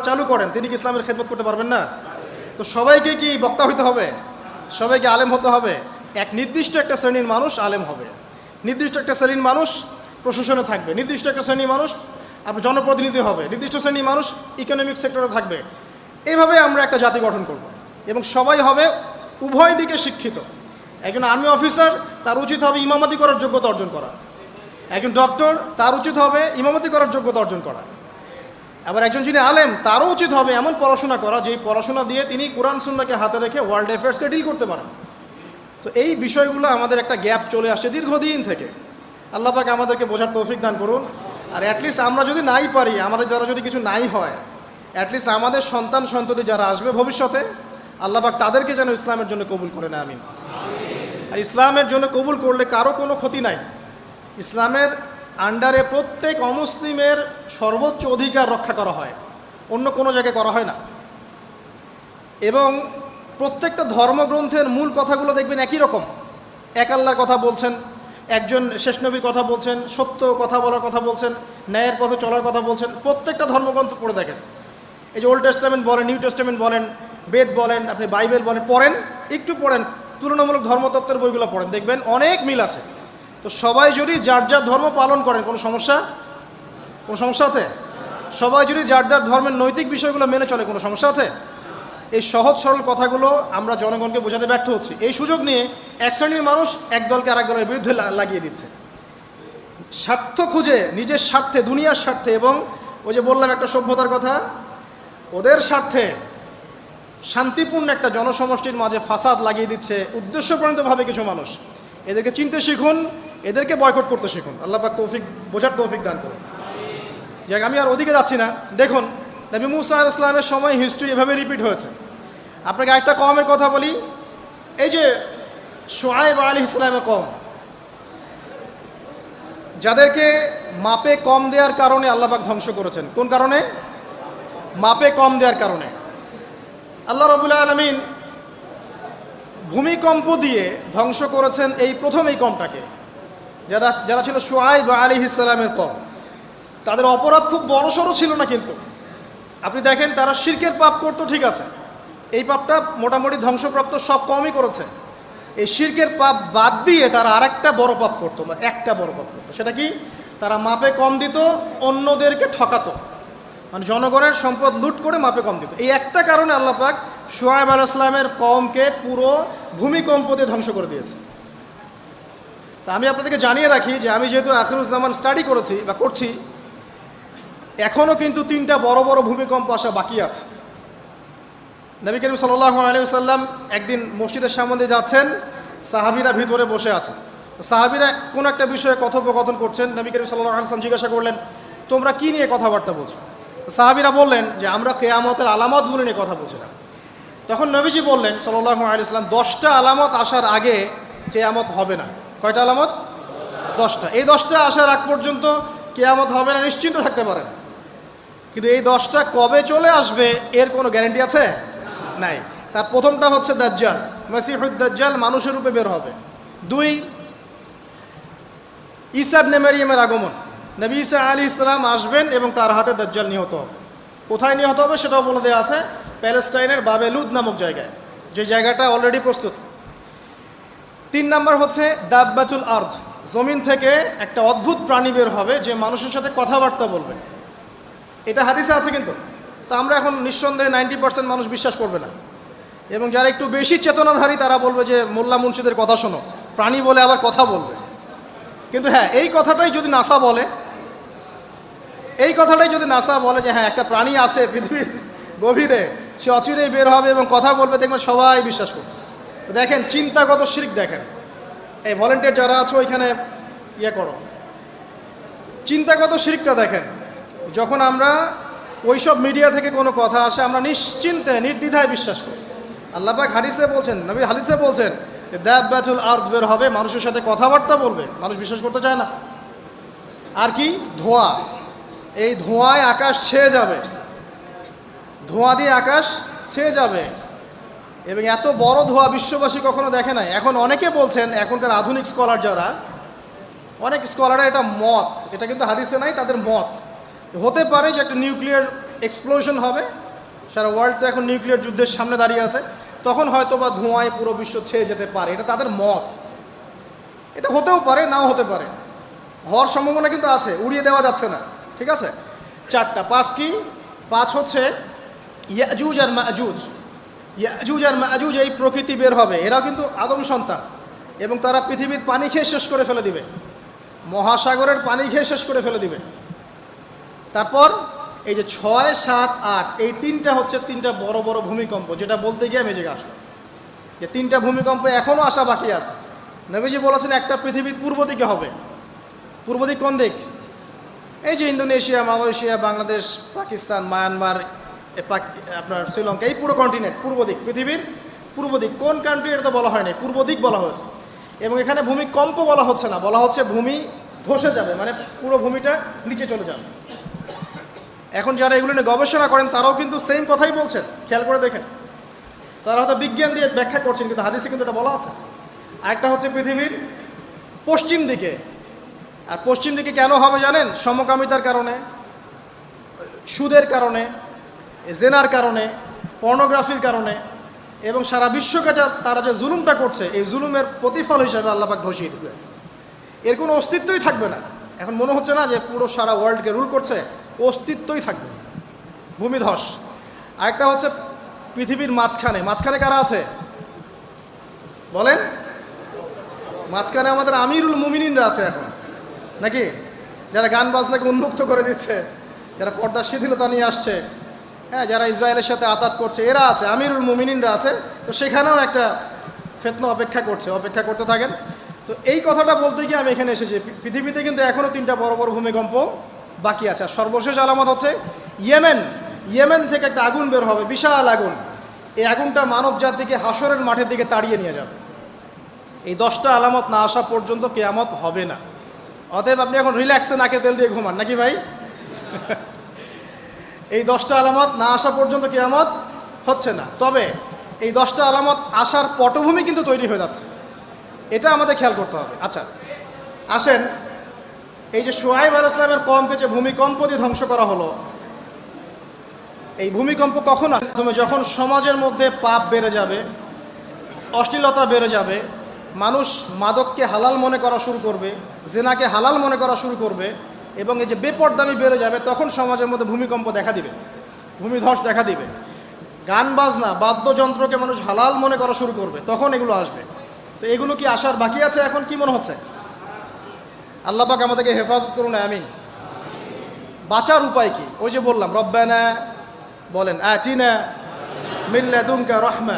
চালু করেন, তিনি কি ইসলামের খেদমত করতে পারবেন না? তো সবাইকে কি বক্তা হইতে হবে? সবাইকে আলেম হতে হবে? এক নির্দিষ্ট একটা শ্রেণীর মানুষ আলেম হবে, নির্দিষ্ট একটা শ্রেণীর মানুষ প্রশাসনে থাকবে, নির্দিষ্ট একটা শ্রেণীর মানুষ আপনার জনপ্রতিনিধি হবে, নির্দিষ্ট শ্রেণীর মানুষ ইকোনমিক সেক্টরে থাকবে। এইভাবে আমরা একটা জাতি গঠন করব, এবং সবাই হবে উভয় দিকে শিক্ষিত। একজন আর্মি অফিসার তার উচিত হবে ইমামতি করার যোগ্যতা অর্জন করা, একজন ডক্টর তার উচিত হবে ইমামতি করার যোগ্যতা অর্জন করা। আবার একজন যিনি আলেম তারও উচিত হবে এমন পড়াশোনা করা যেই পড়াশোনা দিয়ে তিনি কোরআন সুন্নাহকে হাতে রেখে ওয়ার্ল্ড অ্যাফেয়ার্সকে ডিল করতে পারেন। তো এই বিষয়গুলো আমাদের একটা গ্যাপ চলে আসছে দীর্ঘদিন থেকে। আল্লাহ পাক আমাদেরকে বোঝার তৌফিক দান করুন। আর অ্যাটলিস্ট আমরা যদি নাই পারি, আমাদের দ্বারা যদি কিছু নাই হয়, অ্যাটলিস্ট আমাদের সন্তান সন্ততি যারা আসবে ভবিষ্যতে, আল্লাহ পাক তাদেরকে যেন ইসলামের জন্য কবুল করে নেয়, আমিন। আর ইসলামের জন্য কবুল করলে কারো কোনো ক্ষতি নাই। ইসলামের আন্ডারে প্রত্যেক অমুসলিমের সর্বোচ্চ অধিকার রক্ষা করা হয়, অন্য কোনো জায়গায় করা হয় না। এবং প্রত্যেকটা ধর্মগ্রন্থের মূল কথাগুলো দেখবেন একই রকম। এক আল্লাহর কথা বলছেন, একজন শেষ নবীর কথা বলছেন, সত্য কথা বলার কথা বলছেন, ন্যায়ের পথে চলার কথা বলছেন। প্রত্যেকটা ধর্মগ্রন্থ পড়ে দেখেন, এই যে ওল্ড টেস্টামেন্ট বলেন, নিউ টেস্টামেন্ট বলেন, বেদ বলেন, আপনি বাইবেল বলেন, পড়েন, একটু পড়েন, তুলনামূলক ধর্মতত্ত্বের বইগুলো পড়েন, দেখবেন অনেক মিল আছে। তো সবাই যদি যার যার ধর্ম পালন করেন, কোনো সমস্যা আছে? সবাই যদি যার যার ধর্মের নৈতিক বিষয়গুলো মেনে চলে, কোনো সমস্যা আছে? এই সহজ সরল কথাগুলো আমরা জনগণকে বোঝাতে ব্যর্থ হচ্ছি। এই সুযোগ নিয়ে এক শ্রেণীর মানুষ এক দলকে আরেক দলের বিরুদ্ধে লাগিয়ে দিচ্ছে, স্বার্থ খুঁজে, নিজের স্বার্থে, দুনিয়ার স্বার্থে। এবং ওই যে বললাম একটা সভ্যতার কথা, ওদের স্বার্থে শান্তিপূর্ণ একটা জনসমষ্টির মাঝে ফাসাদ লাগিয়ে দিচ্ছে উদ্দেশ্যপ্রণীতভাবে কিছু মানুষ। এদেরকে চিনতে শিখুন, এদেরকে বয়কট করতে শিখুন। আল্লাহ পাক তৌফিক, বোঝার তৌফিক দান করুন। যাক, আমি আর ওদিকে যাচ্ছি না। দেখুন, নবী মুসা আলাইহিস সালামের সময় হিস্ট্রি এভাবে রিপিট হয়েছে। আপনাকে একটা কওমের কথা বলি, এই যে শুআয়ব আলাইহিস সালামের কওম, যাদেরকে মাপে কম দেওয়ার কারণে আল্লাহ পাক ধ্বংস করেছেন। কোন কারণে? মাপে কম দেওয়ার কারণে। আল্লাহ রাব্বুল আলামিন ভূমিকম্প দিয়ে ধ্বংস করেছেন এই প্রথম এই কওমটাকে, যারা ছিল শুআয়ব আলাইহিস সালামের কওম। তাদের অপরাধ খুব বড়সড় ছিল না, কিন্তু আপনি দেখেন তারা শিরকের পাপ করতো, ঠিক আছে, এই পাপটা মোটামুটি ধ্বংসপ্রাপ্ত সব কমই করেছে। এই শিরকের পাপ বাদ দিয়ে তারা আরেকটা বড় পাপ করতো, একটা বড় পাপ করতো। সেটা কি? তারা মাপে কম দিত, অন্যদেরকে ঠকাতো, মানে জনগণের সম্পদ লুট করে মাপে কম দিত। এই একটা কারণে আল্লাহ পাক শুআয়ব আলাইহিস সালামের কওমকে পুরো ভূমিকম্প দিয়ে ধ্বংস করে দিয়েছে। তা আমি আপনাদেরকে জানিয়ে রাখি যে আমি যেহেতু আখিরুজ্জামান স্টাডি করেছি বা করছি, এখনও কিন্তু 3টা বড় বড় ভূমিকম্প আসা বাকি আছে। নবী করিম সাল্লাল্লাহু আলাইহি ওয়াসাল্লাম একদিন মসজিদের সামনে দিয়ে যাচ্ছেন, সাহাবীরা ভিতরে বসে আছে। সাহাবীরা কোন একটা বিষয়ে কথোপকথন করছেন। নবী করিম সাল্লাল্লাহু আলাইহি ওয়াসাল্লাম জিজ্ঞাসা করলেন, তোমরা কি নিয়ে কথাবার্তা বলছো? সাহাবীরা বললেন যে আমরা কিয়ামতের আলামতগুলো নিয়ে কথা বলছিলাম। তখন নবীজি বললেন সাল্লাল্লাহু আলাইহি ওয়াসাল্লাম, 10টা আলামত আসার আগে কিয়ামত হবে না। কয়টা আলামত? 10টা। এই 10টা আসার আগ পর্যন্ত কিয়ামত হবে না, নিশ্চিন্ত থাকতে পারেন। কিন্তু এই 10টা কবে চলে আসবে এর কোনো গ্যারান্টি আছে? নাই। তার প্রথমটা হচ্ছে দাজ্জাল, মাসিহুদ দাজ্জাল মানুষের রূপে বের হবে। 2, ঈসা ইবনে মারইয়ামের আগমন, নবী ঈসা আলাইহিস সালাম আসবেন এবং তার হাতে দাজ্জাল নিহত হবে। কোথায় নিহত হবে সেটাও বলে দেওয়া আছে, প্যালেস্টাইনের বাবেলুদ নামক জায়গায়, যে জায়গাটা অলরেডি প্রস্তুত। 3 নাম্বার হচ্ছে দাব্বাতুল আরদ, জমিন থেকে একটা অদ্ভুত প্রাণী বের হবে যে মানুষের সাথে কথাবার্তা বলবে। এটা হাদিসে আছে, কিন্তু তা আমরা এখন নিঃসন্দেহে 90% মানুষ বিশ্বাস করবে না। এবং যারা একটু বেশি চেতনাধারী তারা বলবে যে মোল্লা মুন্সিদের কথা শোনো, প্রাণী বলে আবার কথা বলবে। কিন্তু হ্যাঁ, এই কথাটাই যদি নাসা বলে, যে হ্যাঁ একটা প্রাণী আছে পৃথিবীর গভীরে, সে অচিরেই বের হবে এবং কথা বলবে, দেখবেন সবাই বিশ্বাস করছে। দেখেন চিন্তাগত শিরক। দেখেন এই ভলেন্টিয়ার যারা আছো ওইখানে করো, চিন্তাগত শিরকটা দেখেন। যখন আমরা ওইসব মিডিয়া থেকে কোনো কথা আসে, আমরা নিশ্চিন্তে নির্দ্বিধায় বিশ্বাস করি। আল্লাহ পাক হাদিসে বলছেন, নবী হাদিসে বলছেন যে দাব্বাতুল আরদ বের হবে, মানুষের সাথে কথাবার্তা বলবে। মানুষ বিশ্বাস করতে চায় না। আর কি? ধোঁয়া। এই ধোঁয়ায় আকাশ ছেয়ে যাবে, ধোঁয়া দিয়ে আকাশ ছেয়ে যাবে। এবং এত বড় ধোঁয়া বিশ্ববাসী কখনো দেখে নাই। এখন অনেকে বলছেন, এখনকার আধুনিক স্কলার যারা, অনেক স্কলাররা এটা মত, এটা কিন্তু হাদিসে নাই, তাদের মত হতে পারে যে একটা নিউক্লিয়ার এক্সপ্লোশন হবে। সারা ওয়ার্ল্ড তো এখন নিউক্লিয়ার যুদ্ধের সামনে দাঁড়িয়ে আছে, তখন হয়তো বা ধোঁয়ায় পুরো বিশ্ব ছেয়ে যেতে পারে। এটা তাদের মত। এটা হতেও পারে, নাও হতে পারে, হওয়ার সম্ভাবনা কিন্তু আছে, উড়িয়ে দেওয়া যাচ্ছে না। ঠিক আছে? 4টা। 5 কি? 5 হচ্ছে ইয়াজুজ আর মাজুজ। ইয়াজুজ আর মাজুজ এই প্রকৃতি বের হবে, এরাও কিন্তু আদম সন্তান, এবং তারা পৃথিবীর পানি খেয়ে শেষ করে ফেলে দিবে, মহাসাগরের পানি খেয়ে শেষ করে ফেলে দিবে। তারপর এই যে 6, 7, 8 এই তিনটা হচ্ছে তিনটা বড় বড় ভূমিকম্প, যেটা বলতে গিয়ে আমি যে আসলাম যে তিনটা ভূমিকম্প এখনও আসা বাকি আছে। নবীজি বলেছেন একটা পৃথিবীর পূর্ব দিকে হবে। পূর্ব দিক কোন দিক? এই যে Indonesia, Malaysia, Bangladesh, Pakistan, Myanmar, আপনার শ্রীলঙ্কা, এই পুরো কন্টিনেন্ট পূর্ব দিক, পৃথিবীর পূর্ব দিক। কোন কান্ট্রি এটা তো বলা হয় নাই, পূর্ব দিক বলা হয়েছে। এবং এখানে ভূমিকম্প বলা হচ্ছে না, বলা হচ্ছে ভূমি ধসে যাবে, মানে পুরো ভূমিটা নিচে চলে যাবে। এখন যারা এগুলো নিয়ে গবেষণা করেন তারাও কিন্তু সেম কথাই বলছেন, খেয়াল করে দেখেন। তারা হয়তো বিজ্ঞান দিয়ে ব্যাখ্যা করছেন, কিন্তু হাদিসে কিন্তু এটা বলা আছে। আরেকটা হচ্ছে পৃথিবীর পশ্চিম দিকে। আর পশ্চিম দিকে কেন হবে জানেন? সমকামিতার কারণে, সুদের কারণে, জেনার কারণে, পর্নোগ্রাফির কারণে, এবং সারা বিশ্বকে তারা যে জুলুমটা করছে, এই জুলুমের প্রতিফল হিসেবে আল্লাহ পাক ধসিয়ে দেবে। এর কোনো অস্তিত্বই থাকবে না। এখন মনে হচ্ছে না যে পুরো সারা ওয়ার্ল্ডকে রুল করছে, অস্তিত্বই থাকবে না, ভূমিধস। আরেকটা হচ্ছে পৃথিবীর মাঝখানে। মাঝখানে কারা আছে বলেন? মাঝখানে আমাদের আমিরুল মুমিনিনরা আছে এখন, নাকি? যারা গান বাজনাকে উন্মুক্ত করে দিচ্ছে, যারা পর্দার শিথিলতা নিয়ে আসছে, হ্যাঁ, যারা ইসরায়েলের সাথে আতাত করছে, এরা আছে, আমিরুল মুমিনিনরা আছে। তো সেখানেও একটা ফিতনা অপেক্ষা করছে, অপেক্ষা করতে থাকেন। তো এই কথাটা বলতে গিয়ে আমি এখানে এসেছি। পৃথিবীতে কিন্তু এখনও তিনটা বড় বড় ভূমিকম্প বাকি আছে। আর সর্বশেষ আলামত হচ্ছে ইয়েমেন। ইয়েমেন থেকে একটা আগুন বের হবে, বিশাল আগুন। এই আগুনটা মানব জাতিকে হাসরের মাঠের দিকে তাড়িয়ে নিয়ে যাবে। এই 10টা আলামত না আসা পর্যন্ত কিয়ামত হবে না। অতএব আপনি এখন রিল্যাক্সে নাকে তেল দিয়ে ঘুমান, নাকি ভাই? এই 10টা আলামত না আসা পর্যন্ত কিয়ামত হচ্ছে না। তবে এই 10টা আলামত আসার পটভূমি কিন্তু তৈরি হয়ে যাচ্ছে, এটা আমাদের খেয়াল করতে হবে। আচ্ছা আসেন, এই যে শুআয়ব আলাইহিস সালামের কওমকে যে ভূমিকম্প দিয়ে ধ্বংস করা হলো, এই ভূমিকম্প কখন আসবে? যখন সমাজের মধ্যে পাপ বেড়ে যাবে, অশ্লীলতা বেড়ে যাবে, মানুষ মাদককে হালাল মনে করা শুরু করবে, জেনাকে হালাল মনে করা শুরু করবে, এবং এই যে বেপরদামি বেড়ে যাবে, তখন সমাজের মধ্যে ভূমিকম্প দেখা দিবে, ভূমিধস দেখা দিবে। গান বাজনা, বাদ্যযন্ত্রকে মানুষ হালাল মনে করা শুরু করবে, তখন এগুলো আসবে। তো এগুলো কি আসার বাকি আছে? এখন কি মনে হচ্ছে? আল্লাহ পাক আমাদেরকে হেফাজত করুন, আমিন। বাঁচার উপায় কি? ওই যে বললাম, রব্বানা বলেন, আতিনা মিন লাদুনকা রাহমা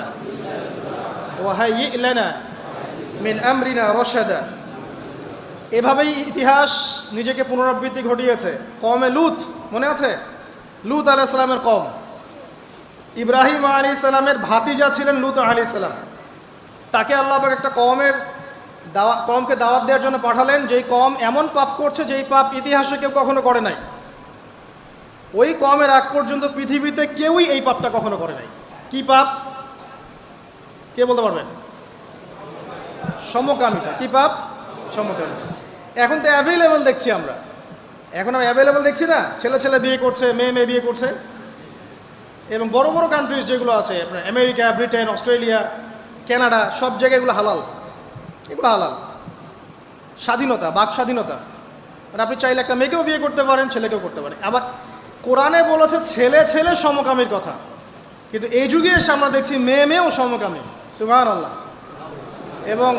ওয়া হাইয়্ লানা মিন আমরিনা রশাদা। এভাবেই ইতিহাস নিজেকে পুনরাবৃত্তি ঘটিয়েছে। কওমে লূত, মনে আছে? লূত আলাইহিস সালামের কওম। ইব্রাহিম আলাইহিস সালামের ভাতিজা ছিলেন লূত আলাইহিস সালাম। তাকে আল্লাহ পাক একটা কওমকে দাওয়াত দেওয়ার জন্য পাঠালেন, যেই কওম এমন পাপ করছে যেই পাপ ইতিহাসে কেউ কখনো করে নাই। ওই কওমের আগ পর্যন্ত পৃথিবীতে কেউই এই পাপটা কখনো করে নাই। কি পাপ? কে বলতে পারবেন? সমকামিতা। কি পাপ? সমকামিতা। এখন তো অ্যাভেলেবল দেখছি আমরা, এখন আর অ্যাভেলেবল দেখছি না। ছেলে ছেলে বিয়ে করছে, মেয়ে মেয়ে বিয়ে করছে। এবং বড় বড় কান্ট্রিজ যেগুলো আছে, আপনার আমেরিকা, ব্রিটেন, অস্ট্রেলিয়া, কানাডা, সব জায়গায় এগুলো হালাল। এগুলো হালাল। স্বাধীনতা, বাক স্বাধীনতা। আর আপনি চাইলে একটা মেয়েকেও বিয়ে করতে পারেন, ছেলেকেও করতে পারেন। আবার কোরআনে বলেছে ছেলে ছেলে সমকামীর কথা, কিন্তু এই যুগে এসে আমরা দেখছি মেয়ে মেয়েও সমকামী। সুবহানাল্লাহ। এবং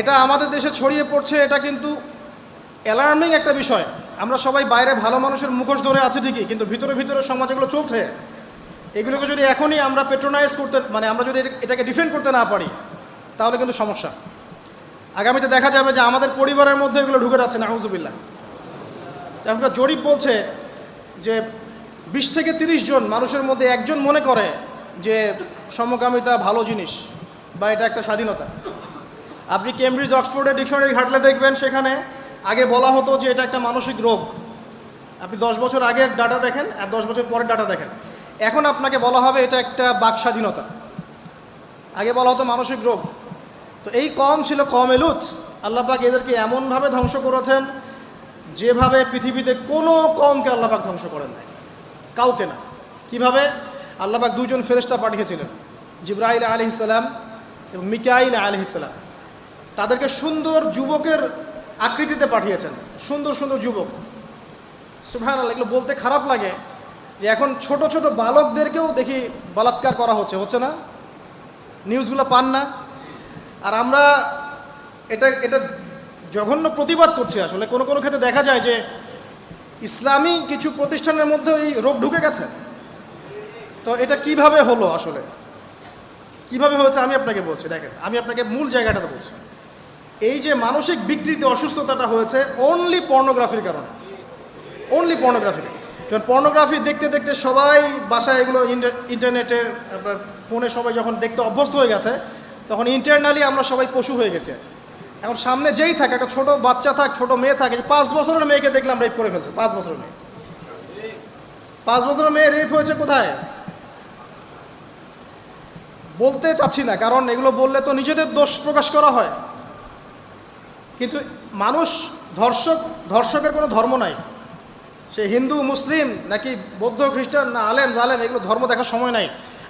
এটা আমাদের দেশে ছড়িয়ে পড়ছে, এটা কিন্তু অ্যালার্মিং একটা বিষয়। আমরা সবাই বাইরে ভালো মানুষের মুখোশ ধরে আছে ঠিকই, কিন্তু ভিতরে ভিতরে সমাজ এগুলো চলছে। এগুলোকে যদি এখনই আমরা পেট্রোনাইজ করতে, মানে আমরা যদি এটাকে ডিফেন্ড করতে না পারি, তাহলে কিন্তু সমস্যা। আগামীতে দেখা যাবে যে আমাদের পরিবারের মধ্যে এগুলো ঢুকে যাচ্ছে, নাউজুবিল্লাহ। এখনকার জরিপ বলছে যে 20 থেকে 30 জন মানুষের মধ্যে একজন মনে করে যে সমকামিতা ভালো জিনিস বা এটা একটা স্বাধীনতা। আপনি কেমব্রিজ, অক্সফোর্ডের ডিকশনারি ঘাটলে দেখবেন, সেখানে আগে বলা হতো যে এটা একটা মানসিক রোগ। আপনি 10 বছর আগের ডাটা দেখেন আর 10 বছর পরের ডাটা দেখেন, এখন আপনাকে বলা হবে এটা একটা বাক স্বাধীনতা। আগে বলা হতো মানসিক রোগ। তো এই কওম ছিল কওমে লূত। আল্লাহ পাক এদেরকে এমনভাবে ধ্বংস করেছেন যেভাবে পৃথিবীতে কোনো কওমকে আল্লাহ পাক ধ্বংস করেন নাই, কাউকে না। কিভাবে? আল্লাহ পাক 2জন ফেরেশতা পাঠিয়েছিলেন, জিবরাইল আলাইহিস সালাম এবং মিকাইল আলাইহিস সালাম। তাদেরকে সুন্দর যুবকের আকৃতিতে পাঠিয়েছেন, সুন্দর সুন্দর যুবক। সুবহানাল্লাহ। এগুলো বলতে খারাপ লাগে যে এখন ছোট ছোট বালকদেরকেও দেখি বলাৎকার করা হচ্ছে, হচ্ছে না? নিউজগুলো পান না? আর আমরা এটা জঘন্য প্রতিবাদ করছি। আসলে কোনো কোনো ক্ষেত্রে দেখা যায় যে ইসলামী কিছু প্রতিষ্ঠানের মধ্যে এই রোগ ঢুকে গেছে। তো এটা কিভাবে হলো, আসলে কিভাবে হয়েছে আমি আপনাকে বলছি। দেখেন, আমি আপনাকে মূল জায়গাটাতে বলছি। এই যে মানসিক বিকৃতি, অসুস্থতাটা হয়েছে অনলি পর্নোগ্রাফির কারণে, অনলি পর্নোগ্রাফি। কারণ পর্নোগ্রাফি দেখতে দেখতে সবাই বাসায় এগুলো ইন্টারনেটে, আপনার ফোনে সবাই যখন দেখতে অভ্যস্ত হয়ে গেছে, তখন ইন্টারনালি আমরা সবাই পশু হয়ে গেছে। এখন সামনে যেই থাকে, একটা ছোট বাচ্চা থাক, ছোট মেয়ে থাকে, 5 বছরের মেয়েকে দেখলাম রেপ করে ফেলছে। 5 বছরের মেয়ে, 5 বছরের মেয়ে রেপ হয়েছে কোথায় বলতে চাচ্ছি না, কারণ এগুলো বললে তো নিজেদের দোষ প্রকাশ করা হয়। কিন্তু মানুষ ধর্ষকের কোনো ধর্ম নাই। সে হিন্দু, মুসলিম, নাকি বৌদ্ধ, খ্রিস্টান, না আলেম জালেম, এগুলো ধর্ম দেখার সময় নাই।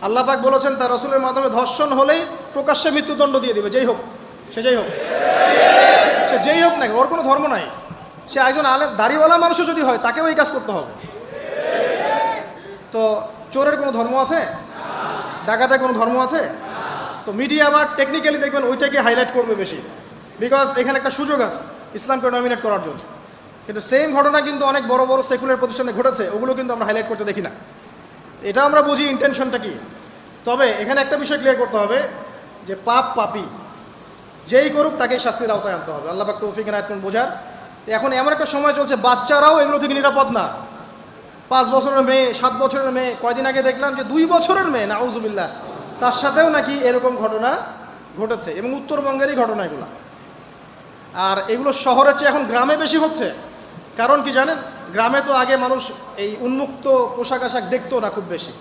আল্লাহ পাক বলেছেন তার রাসূলের মাধ্যমে ধর্ষণ হলেই প্রকাশ্যে মৃত্যুদণ্ড দিয়ে দিবে, যেই হোক, সে যেই হোক, সে যেই হোক না, ওর কোনো ধর্ম নাই। সে একজন আলেম দাড়িওয়ালা মানুষও যদি হয়, তাকেও এই কাজ করতে হবে। তো চোরের কোনো ধর্ম আছে? ডাকাতের কোনো ধর্ম আছে? তো মিডিয়া আবার টেকনিক্যালি দেখবেন ওইটাকে হাইলাইট করবে বেশি, বিকজ এখানে একটা সুযোগ আছে ইসলামকে ডমিনেট করার জন্য। কিন্তু সেম ঘটনা কিন্তু অনেক বড় বড় সেকুলার প্রতিষ্ঠানে ঘটেছে, ওগুলো কিন্তু আমরা হাইলাইট করতে দেখি না। এটা আমরা বুঝি ইন্টেনশনটা কি। তবে এখানে একটা বিষয় ক্লিয়ার করতে হবে যে পাপী যেই করুক তাকে শাস্তির আওতায় আনতে হবে। আল্লাহ পাক তৌফিক এনায়েত করুন বোঝার। এখন এমন একটা সময় চলছে, বাচ্চারাও এগুলো থেকে নিরাপদ না। 5 বছরের মেয়ে, 7 বছরের মেয়ে, কয়দিন আগে দেখলাম যে 2 বছরের মেয়ে, নাউজুবিল্লাহ, তার সাথেও নাকি এরকম ঘটনা ঘটেছে, এবং উত্তরবঙ্গেরই ঘটনা এগুলো। আর এগুলো শহরের চেয়ে এখন গ্রামে বেশি হচ্ছে। কারণ কি জানেন, গ্রামে তো আগে মানুষ এই উন্মুক্ত পোশাক আশাক দেখতো না খুব বেশি।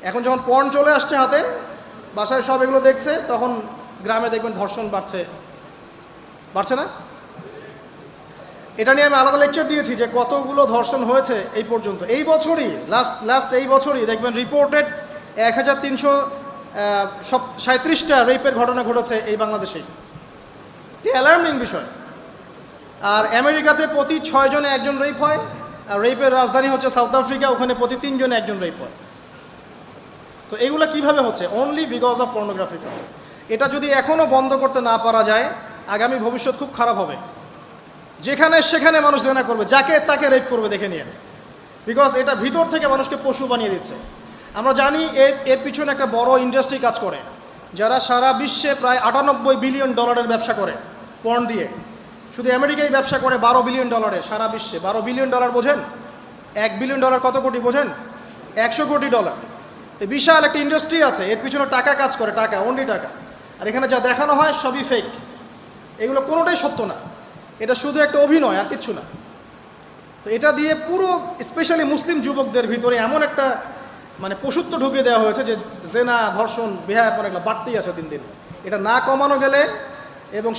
এখন যখন পর্ন চলে আসছে হাতে, বাসায় সব এগুলো দেখছে, তখন গ্রামে দেখবেন ধর্ষণ বাড়ছে না? এটা নিয়ে আমি আলাদা লেকচার দিয়েছি যে কতগুলো ধর্ষণ হয়েছে এই পর্যন্ত। এই বছরই লাস্ট এই বছরই দেখবেন রিপোর্টেড 1337টা রেপের ঘটনা ঘটেছে এই বাংলাদেশেই। এটি অ্যালার্মিং বিষয়। আর আমেরিকাতে প্রতি 6 জনে একজন রেপ হয়, আর রেপের রাজধানী হচ্ছে সাউথ আফ্রিকা, ওখানে প্রতি 3 জনে একজন রেপ হয়। তো এগুলো কিভাবে হচ্ছে? Only because of pornography. এটা যদি এখনও বন্ধ করতে না পারা যায়, আগামী ভবিষ্যৎ খুব খারাপ হবে। যেখানে সেখানে মানুষ জেনা করবে, যাকে তাকে রেপ করবে, দেখে নিয়ে। বিকজ এটা ভিতর থেকে মানুষকে পশু বানিয়ে দিচ্ছে। আমরা জানি এর পিছনে একটা বড় ইন্ডাস্ট্রি কাজ করে, যারা সারা বিশ্বে প্রায় 98 বিলিয়ন ডলারের ব্যবসা করে পর্ন দিয়ে। শুধু আমেরিকায় ব্যবসা করে 12 বিলিয়ন ডলারের, সারা বিশ্বে 12 বিলিয়ন ডলার বোঝেন? 1 বিলিয়ন ডলার কত কোটি বোঝেন? 100 কোটি ডলার। এই বিশাল একটা ইন্ডাস্ট্রি আছে, এর পিছনে টাকা কাজ করে, টাকা, অনলি টাকা। আর এখানে যা দেখানো হয় সবই ফেক, এগুলো কোনোটাই সত্য না। এটা শুধু একটা অভিনয়, আর কিচ্ছু না। তো এটা দিয়ে পুরো স্পেশালি মুসলিম যুবকদের ভিতরে এমন একটা মানে পশুত্ব ঢুকিয়ে দেওয়া হয়েছে যে জেনা, ধর্ষণ, বেহায়াপনা এগুলো বাড়তেই আছে দিন দিন। এটা না কমানো গেলে এবং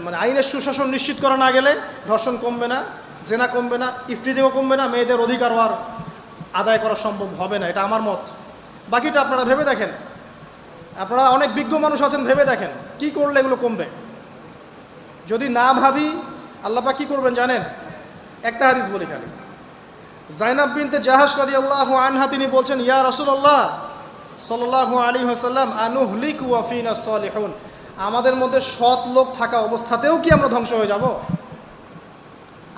মানে আইনের সুশাসন নিশ্চিত করা না গেলে ধর্ষণ কমবে না, জেনা কমবে না, ইফটিজিংও কমবে না, মেয়েদের অধিকার আর আদায় করা সম্ভব হবে না। এটা আমার মত। বাকিটা আপনারা ভেবে দেখেন, আপনারা অনেক বিজ্ঞ মানুষ আছেন, ভেবে দেখেন কি করলে এগুলো কমবে। যদি না ভাবি, আল্লাহ পাক কি করবেন জানেন? একটা হাদিস বলি খালি। জাইনাব বিনতে জাহাশ রাদিয়াল্লাহু আনহা তিনি বলছেন, ইয়া রাসূলুল্লাহ সাল্লাল্লাহু আলাইহি ওয়াসাল্লাম, আনুহলিকু ওয়া ফিনা সালিহুন, আমাদের মধ্যে সৎ লোক থাকা অবস্থাতেও কি আমরা ধ্বংস হয়ে যাব?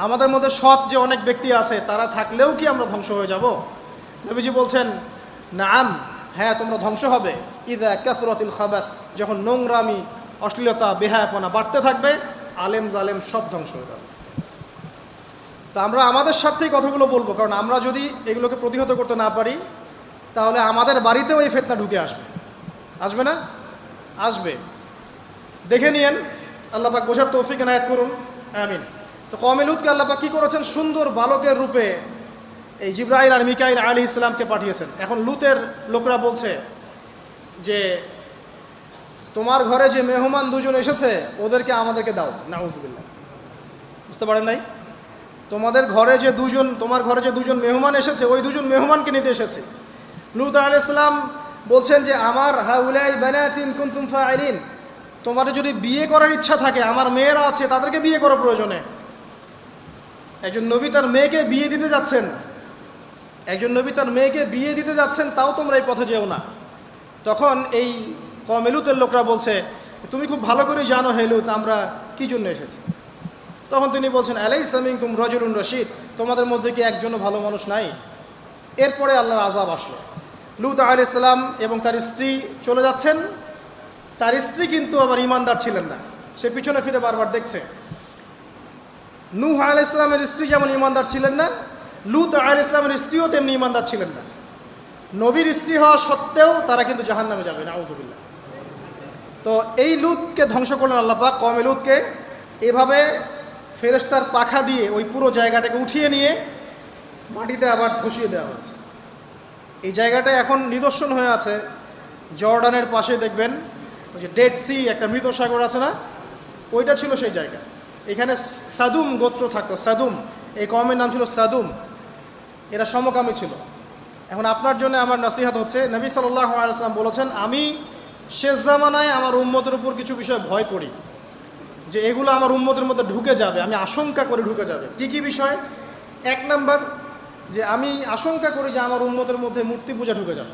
আমাদের মধ্যে সৎ যে অনেক ব্যক্তি আছে তারা থাকলেও কি আমরা ধ্বংস হয়ে যাব? নবীজি বলছেন, নাআম, হ্যাঁ তোমরা ধ্বংস হবে। ইযা কাসরাতিল খাবাস, যখন নোংরামি, অশ্লীলতা, বেহায়াপনা বাড়তে থাকবে, আলেম জালেম সব ধ্বংস হয়ে যাবে। তা আমরা আমাদের স্বার্থেই কথাগুলো বলবো, কারণ আমরা যদি এগুলোকে প্রতিহত করতে না পারি, তাহলে আমাদের বাড়িতেও এই ফিতনা ঢুকে আসবে না? আসবে। দেখে নিয়েন, আল্লাহ পাক বোঝার তৌফিক এনায়েত করুন, আমিন। তো কওমে লূতকে আল্লাহ পাক কী করেছেন? সুন্দর বালকের রূপে এই জিবরাইল আর মিকাইল আলাইহিস সালামকে পাঠিয়েছেন। এখন লূতের লোকরা বলছে যে তোমার ঘরে যে মেহমান দুজন এসেছে ওদেরকে আমাদেরকে দাও। নাউজুবিল্লাহ, বুঝতে পারেন নাই? তোমার ঘরে যে দুজন মেহমান এসেছে, ওই দুজন মেহমানকে নিতে এসেছে। লূত আলাইহিস সালাম বলছেন যে আমার হাউলাই বানাতিন কুনতুম ফাইলিন, তোমাদের যদি বিয়ে করার ইচ্ছা থাকে, আমার মেয়েরা আছে, তাদেরকে বিয়ে করা প্রয়োজনে। একজন নবী তার মেয়েকে বিয়ে দিতে যাচ্ছেন, তাও তোমরা এই পথে যেও না। তখন এই কওমে লূতের লোকরা বলছে, তুমি খুব ভালো করে জানো হে লূত আমরা কি জন্য এসেছি। তখন তিনি বলছেন, আলাইসা মিনকুম রাজুলুন রশিদ, তোমাদের মধ্যে কি একজনও ভালো মানুষ নাই? এরপরে আল্লাহর আযাব আসলো। লূত আলাইহিস সালাম এবং তার স্ত্রী চলে যাচ্ছেন। তার স্ত্রী কিন্তু আবার ঈমানদার ছিলেন না, সে পিছনে ফিরে বারবার দেখছে। নূহ আলাইহিস সালামের স্ত্রী যেমন ঈমানদার ছিলেন না, লূত আলাইহিস সালামের স্ত্রীও তেমনি ঈমানদার ছিলেন না। নবীর স্ত্রী হওয়া সত্ত্বেও তারা কিন্তু জাহান্নামে যাবে, নাউযুবিল্লাহ। তো এই লূতকে ধ্বংস করলেন আল্লাহ পাক, কওমে লূতকে এভাবে ফেরেশতার পাখা দিয়ে ওই পুরো জায়গাটাকে উঠিয়ে নিয়ে মাটিতে আবার ধসিয়ে দেওয়া হয়েছে। এই জায়গাটা এখন নিদর্শন হয়ে আছে। জর্ডানের পাশে দেখবেন ওই যে ডেড সি, একটা মৃত সাগর আছে না, ওইটা ছিল সেই জায়গা। এখানে সাদুম গোত্র থাকতো, সাদুম, এই কওমের নাম ছিল সাদুম। এরা সমকামী ছিল। এখন আপনার জন্য আমার নসিহত হচ্ছে, নবী সাল্লাল্লাহু আলাইহি ওয়াসাল্লাম বলেছেন, আমি শেষ জামানায় আমার উম্মতের উপর কিছু বিষয় ভয় করি, যে এগুলো আমার উম্মতের মধ্যে ঢুকে যাবে, আমি আশঙ্কা করে ঢুকে যাবে। কি কি বিষয়? এক নাম্বার, যে আমি আশঙ্কা করি যে আমার উম্মতের মধ্যে মূর্তি পূজা ঢুকে যাবে,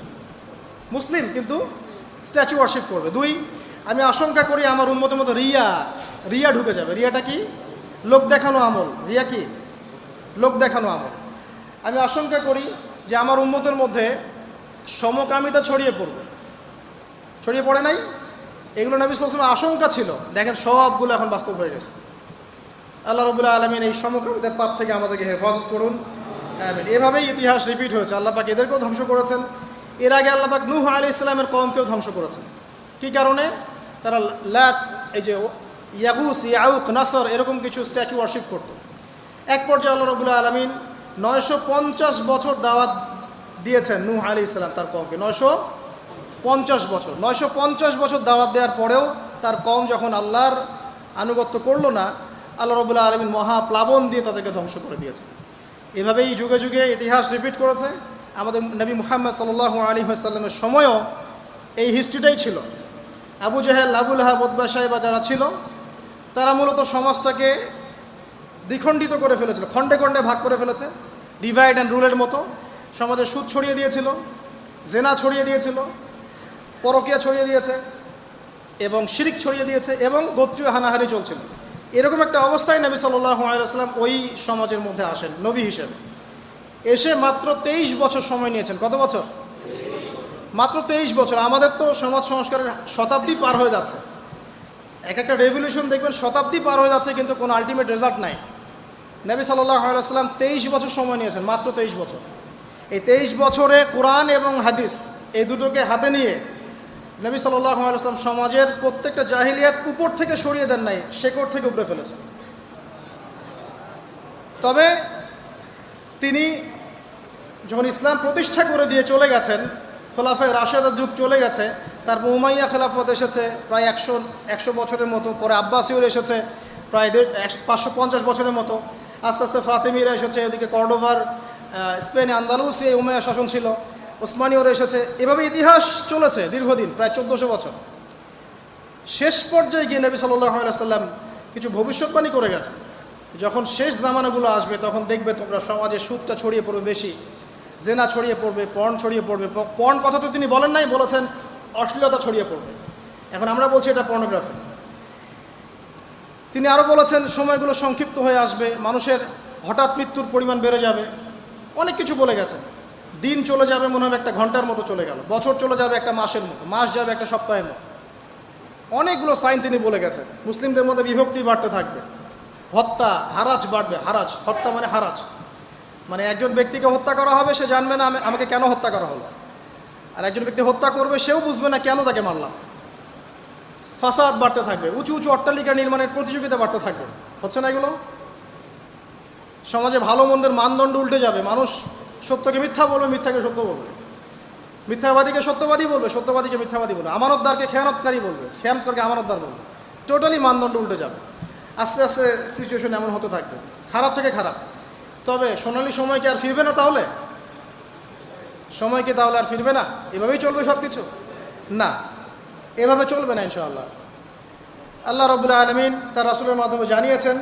মুসলিম কিন্তু স্ট্যাচু ওয়ার্শিপ করবে। দুই, আমি আশঙ্কা করি আমার উম্মতের মধ্যে রিয়া ঢুকে যাবে। রিয়াটা কি? লোক দেখানো আমল। রিয়া কি? লোক দেখানো আমল। আমি আশঙ্কা করি যে আমার উম্মতের মধ্যে সমকামিতা ছড়িয়ে পড়বে। ছড়িয়ে পড়ে নাই? এগুলো নবী সাল্লাল্লাহু আলাইহি ওয়াসাল্লামের আশঙ্কা ছিল। দেখেন সবগুলো এখন বাস্তব হয়ে গেছে। আল্লাহ রাব্বুল আলামিন এই সমকামিতার পাপ থেকে আমাদেরকে হেফাজত করুন, আমিন। এভাবেই ইতিহাস রিপিট হয়েছে। আল্লাহ পাক এদেরকেও ধ্বংস করেছেন। এর আগে আল্লাহ পাক নূহ আলাইহিস সালামের কওমকেও ধ্বংস করেছেন। কি কারণে? তারা লাত, এই যে ইয়াগুস, ইয়াউক, নাসর, এরকম কিছু স্ট্যাচু ওয়ার্শিপ করত। এক পর্যায়ে আল্লাহ রাব্বুল আলামিন 950 বছর দাওয়াত দিয়েছেন নূহ আলাইহিস সালাম তার কওমকে। 950 বছর দাওয়াত দেওয়ার পরেও তার কওম যখন আল্লাহর আনুগত্য করলো না, আল্লাহ রাব্বুল আলামিন মহাপ্লাবন দিয়ে তাদেরকে ধ্বংস করে দিয়েছে। এভাবেই যুগে যুগে ইতিহাস রিপিট করেছে। আমাদের নবী মুহাম্মদ সাল্লাল্লাহু আলাইহি ওয়াসাল্লামের সময়ও এই হিস্ট্রিটাই ছিল। আবু জাহেল, আবু লাহাব, উতবা, শাইবা যারা ছিল, তারা মূলত সমাজটাকে দ্বিখণ্ডিত করে ফেলেছিল, খণ্ডে খণ্ডে ভাগ করে ফেলেছে, ডিভাইড অ্যান্ড রুলের মতো। সমাজে সুদ ছড়িয়ে দিয়েছিল, জেনা ছড়িয়ে দিয়েছিল, পরকীয়া ছড়িয়ে দিয়েছে এবং শিরিক ছড়িয়ে দিয়েছে এবং গোত্রীয় হানাহানি চলছিল। এরকম একটা অবস্থায় নবী সাল্লাল্লাহু আলাইহি ওয়াসাল্লাম ওই সমাজের মধ্যে আসেন নবী হিসেবে। এসে মাত্র 23 বছর সময় নিয়েছেন। কত বছর? মাত্র 23 বছর। আমাদের তো সমাজ সংস্কারের শতাব্দী পার হয়ে যাচ্ছে। এক একটা রেভলিউশন দেখবেন শতাব্দী পার হয়ে যাচ্ছে, কিন্তু কোনো আলটিমেট রেজাল্ট নাই। নবী সাল্লাল্লাহু আলাইহি ওয়াসাল্লাম 23 বছর সময় নিয়েছেন, মাত্র 23 বছর। এই 23 বছরে কোরআন এবং হাদিস এই দুটোকে হাতে নিয়ে নবী সাল্লাল্লাহু আলাইহি ওয়াসাল্লাম সমাজের প্রত্যেকটা জাহিলিয়াত উপর থেকে সরিয়ে দেন নাই, শেকড় থেকে উপড়ে ফেলেছেন। তবে তিনি যখন ইসলাম প্রতিষ্ঠা করে দিয়ে চলে গেছেন, খোলাফায়ে রাশেদার যুগ চলে গেছে, তারপর উমাইয়া খেলাফত এসেছে প্রায় 100 বছরের মতো, পরে আব্বাসীয়র এসেছে প্রায় 550 বছরের মতো, আস্তে আস্তে ফাতেমিরা এসেছে, এদিকে কর্ডোভার, স্পেনে আন্দালুসে উমাইয়া শাসন ছিল, ওসমানীয়রা এসেছে। এভাবে ইতিহাস চলেছে দীর্ঘদিন, প্রায় 1400 বছর। শেষ পর্যায়ে গিয়ে নবী সাল্লাল্লাহু আলাইহি ওয়াসাল্লাম কিছু ভবিষ্যৎবাণী করে গেছে, যখন শেষ জামানাগুলো আসবে তখন দেখবে তোমরা সমাজে সুদটা ছড়িয়ে পড়বে বেশি, জেনা ছড়িয়ে পড়বে, পর্ন ছড়িয়ে পড়বে। পর্ন কথা তো তিনি বলেন নাই, বলেছেন অশ্লীলতা ছড়িয়ে পড়বে। এখন আমরা বলছি এটা পর্নোগ্রাফি। তিনি আরও বলেছেন সময়গুলো সংক্ষিপ্ত হয়ে আসবে, মানুষের হঠাৎ মৃত্যুর পরিমাণ বেড়ে যাবে, অনেক কিছু বলে গেছেন। দিন চলে যাবে মনে হবে একটা ঘন্টার মতো চলে গেল, বছর চলে যাবে একটা মাসের মতো, মাস যাবে একটা সপ্তাহের মতো। অনেকগুলো সাইন তিনি বলে গেছেন। মুসলিমদের মধ্যে বিভক্তি বাড়তে থাকবে, হত্যা, হারাজ বাড়বে। হারাজ, হত্যা মানে হারাজ, মানে একজন ব্যক্তিকে হত্যা করা হবে, সে জানবে না আমাকে কেন হত্যা করা হলো, আর একজন ব্যক্তি হত্যা করবে, সেও বুঝবে না কেন তাকে মারলাম। ফাসাদ বাড়তে থাকবে, উঁচু উঁচু অট্টালিকা নির্মাণের প্রতিযোগিতা বাড়তে থাকবে। হচ্ছে না এগুলো? সমাজে ভালো মন্দের মানদণ্ড উল্টে যাবে। মানুষ সত্যকে মিথ্যা বলবে, মিথ্যাকে সত্য বলবে, মিথ্যাবাদীকে সত্যবাদী বলবে, সত্যবাদীকে মিথ্যাবাদী বলবে, আমানতদারকে খেয়ানতকারী বলবে, খেয়ানতকারকে আমানতদার বলবে। টোটালি মানদণ্ড উল্টে যাবে। আস্তে আস্তে সিচুয়েশন এমন হতে থাকবে, খারাপ থেকে খারাপ। তবে সোনালি সময় কি আর ফিরবে না? তাহলে সময় কি তাহলে আর ফিরবে না? এভাবেই চলবে সব কিছু? না, এভাবে চলবে না ইনশাআল্লাহ। আল্লাহ রাব্বুল আলামিন তার রাসূলের মাধ্যমে জানিয়েছেন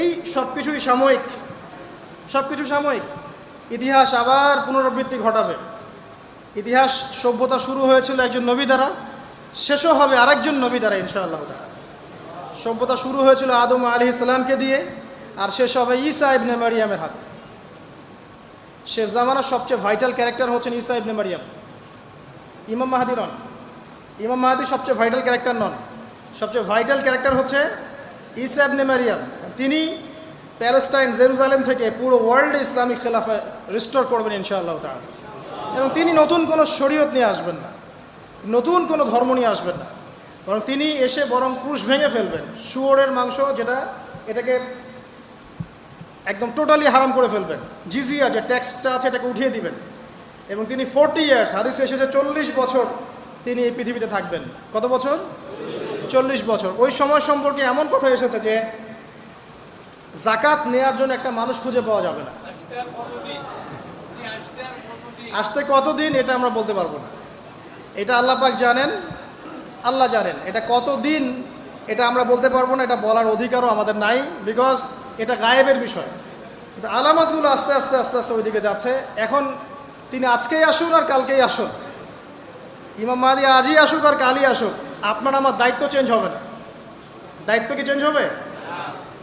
এই সব কিছুই সাময়িক, সব কিছু সাময়িক। ইতিহাস আবার পুনরাবৃত্তি ঘটাবে। ইতিহাস সভ্যতা শুরু হয়েছিল একজন নবী দ্বারা, শেষও হবে আরেকজন নবী দ্বারা ইনশাআল্লাহ। সভ্যতা শুরু হয়েছিল আদম আলাইহিস সালামকে দিয়ে, আর শেষ হবে ঈসা ইবনে মারিয়ামের হাতে। শেষ জামানার সবচেয়ে ভাইটাল ক্যারেক্টার হচ্ছেন ঈসা ইবনে মারিয়াম, ইমাম মাহদী নন। ইমাম মাহদী সবচেয়ে ভাইটাল ক্যারেক্টার নন, সবচেয়ে ভাইটাল ক্যারেক্টার হচ্ছে ঈসা ইবনে মারিয়াম। তিনি প্যালেস্টাইন, জেরুজালেম থেকে পুরো ওয়ার্ল্ডে ইসলামিক খেলাফা রিস্টোর করবেন ইনশাআল্লাহ তাআলা। এবং তিনি নতুন কোনো শরীয়ত নিয়ে আসবেন না, নতুন কোনো ধর্ম নিয়ে আসবেন না, বরং তিনি এসে বরং ক্রুশ ভেঙে ফেলবেন। শুয়োরের মাংস যেটা, এটাকে একদম টোটালি হারাম করে ফেলবেন। জিজিয়া যে ট্যাক্সটা আছে এটাকে উঠিয়ে দিবেন। এবং তিনি 40 ইয়ার্স, হাদিসে এসেছে 40 বছর তিনি এই পৃথিবীতে থাকবেন। কত বছর? 40 বছর। ওই সময় সম্পর্কে এমন কথা এসেছে যে জাকাত নেয়ার জন্য একটা মানুষ খুঁজে পাওয়া যাবে না। আসতে কতদিন এটা আমরা বলতে পারবো না, এটা আল্লাহ পাক জানেন, আল্লাহ জানেন। এটা কতদিন এটা আমরা বলতে পারবো না, এটা বলার অধিকারও আমাদের নাই, বিকজ এটা গায়েবের বিষয়। কিন্তু আলামতগুলো আস্তে আস্তে আস্তে আস্তে ওইদিকে যাচ্ছে। এখন তিনি আজকেই আসুন আর কালকেই আসুন, ইমাম মাহদী আজই আসুক আর কালই আসুক, আপনার আমার দায়িত্ব চেঞ্জ হবে না। দায়িত্ব কি চেঞ্জ হবে?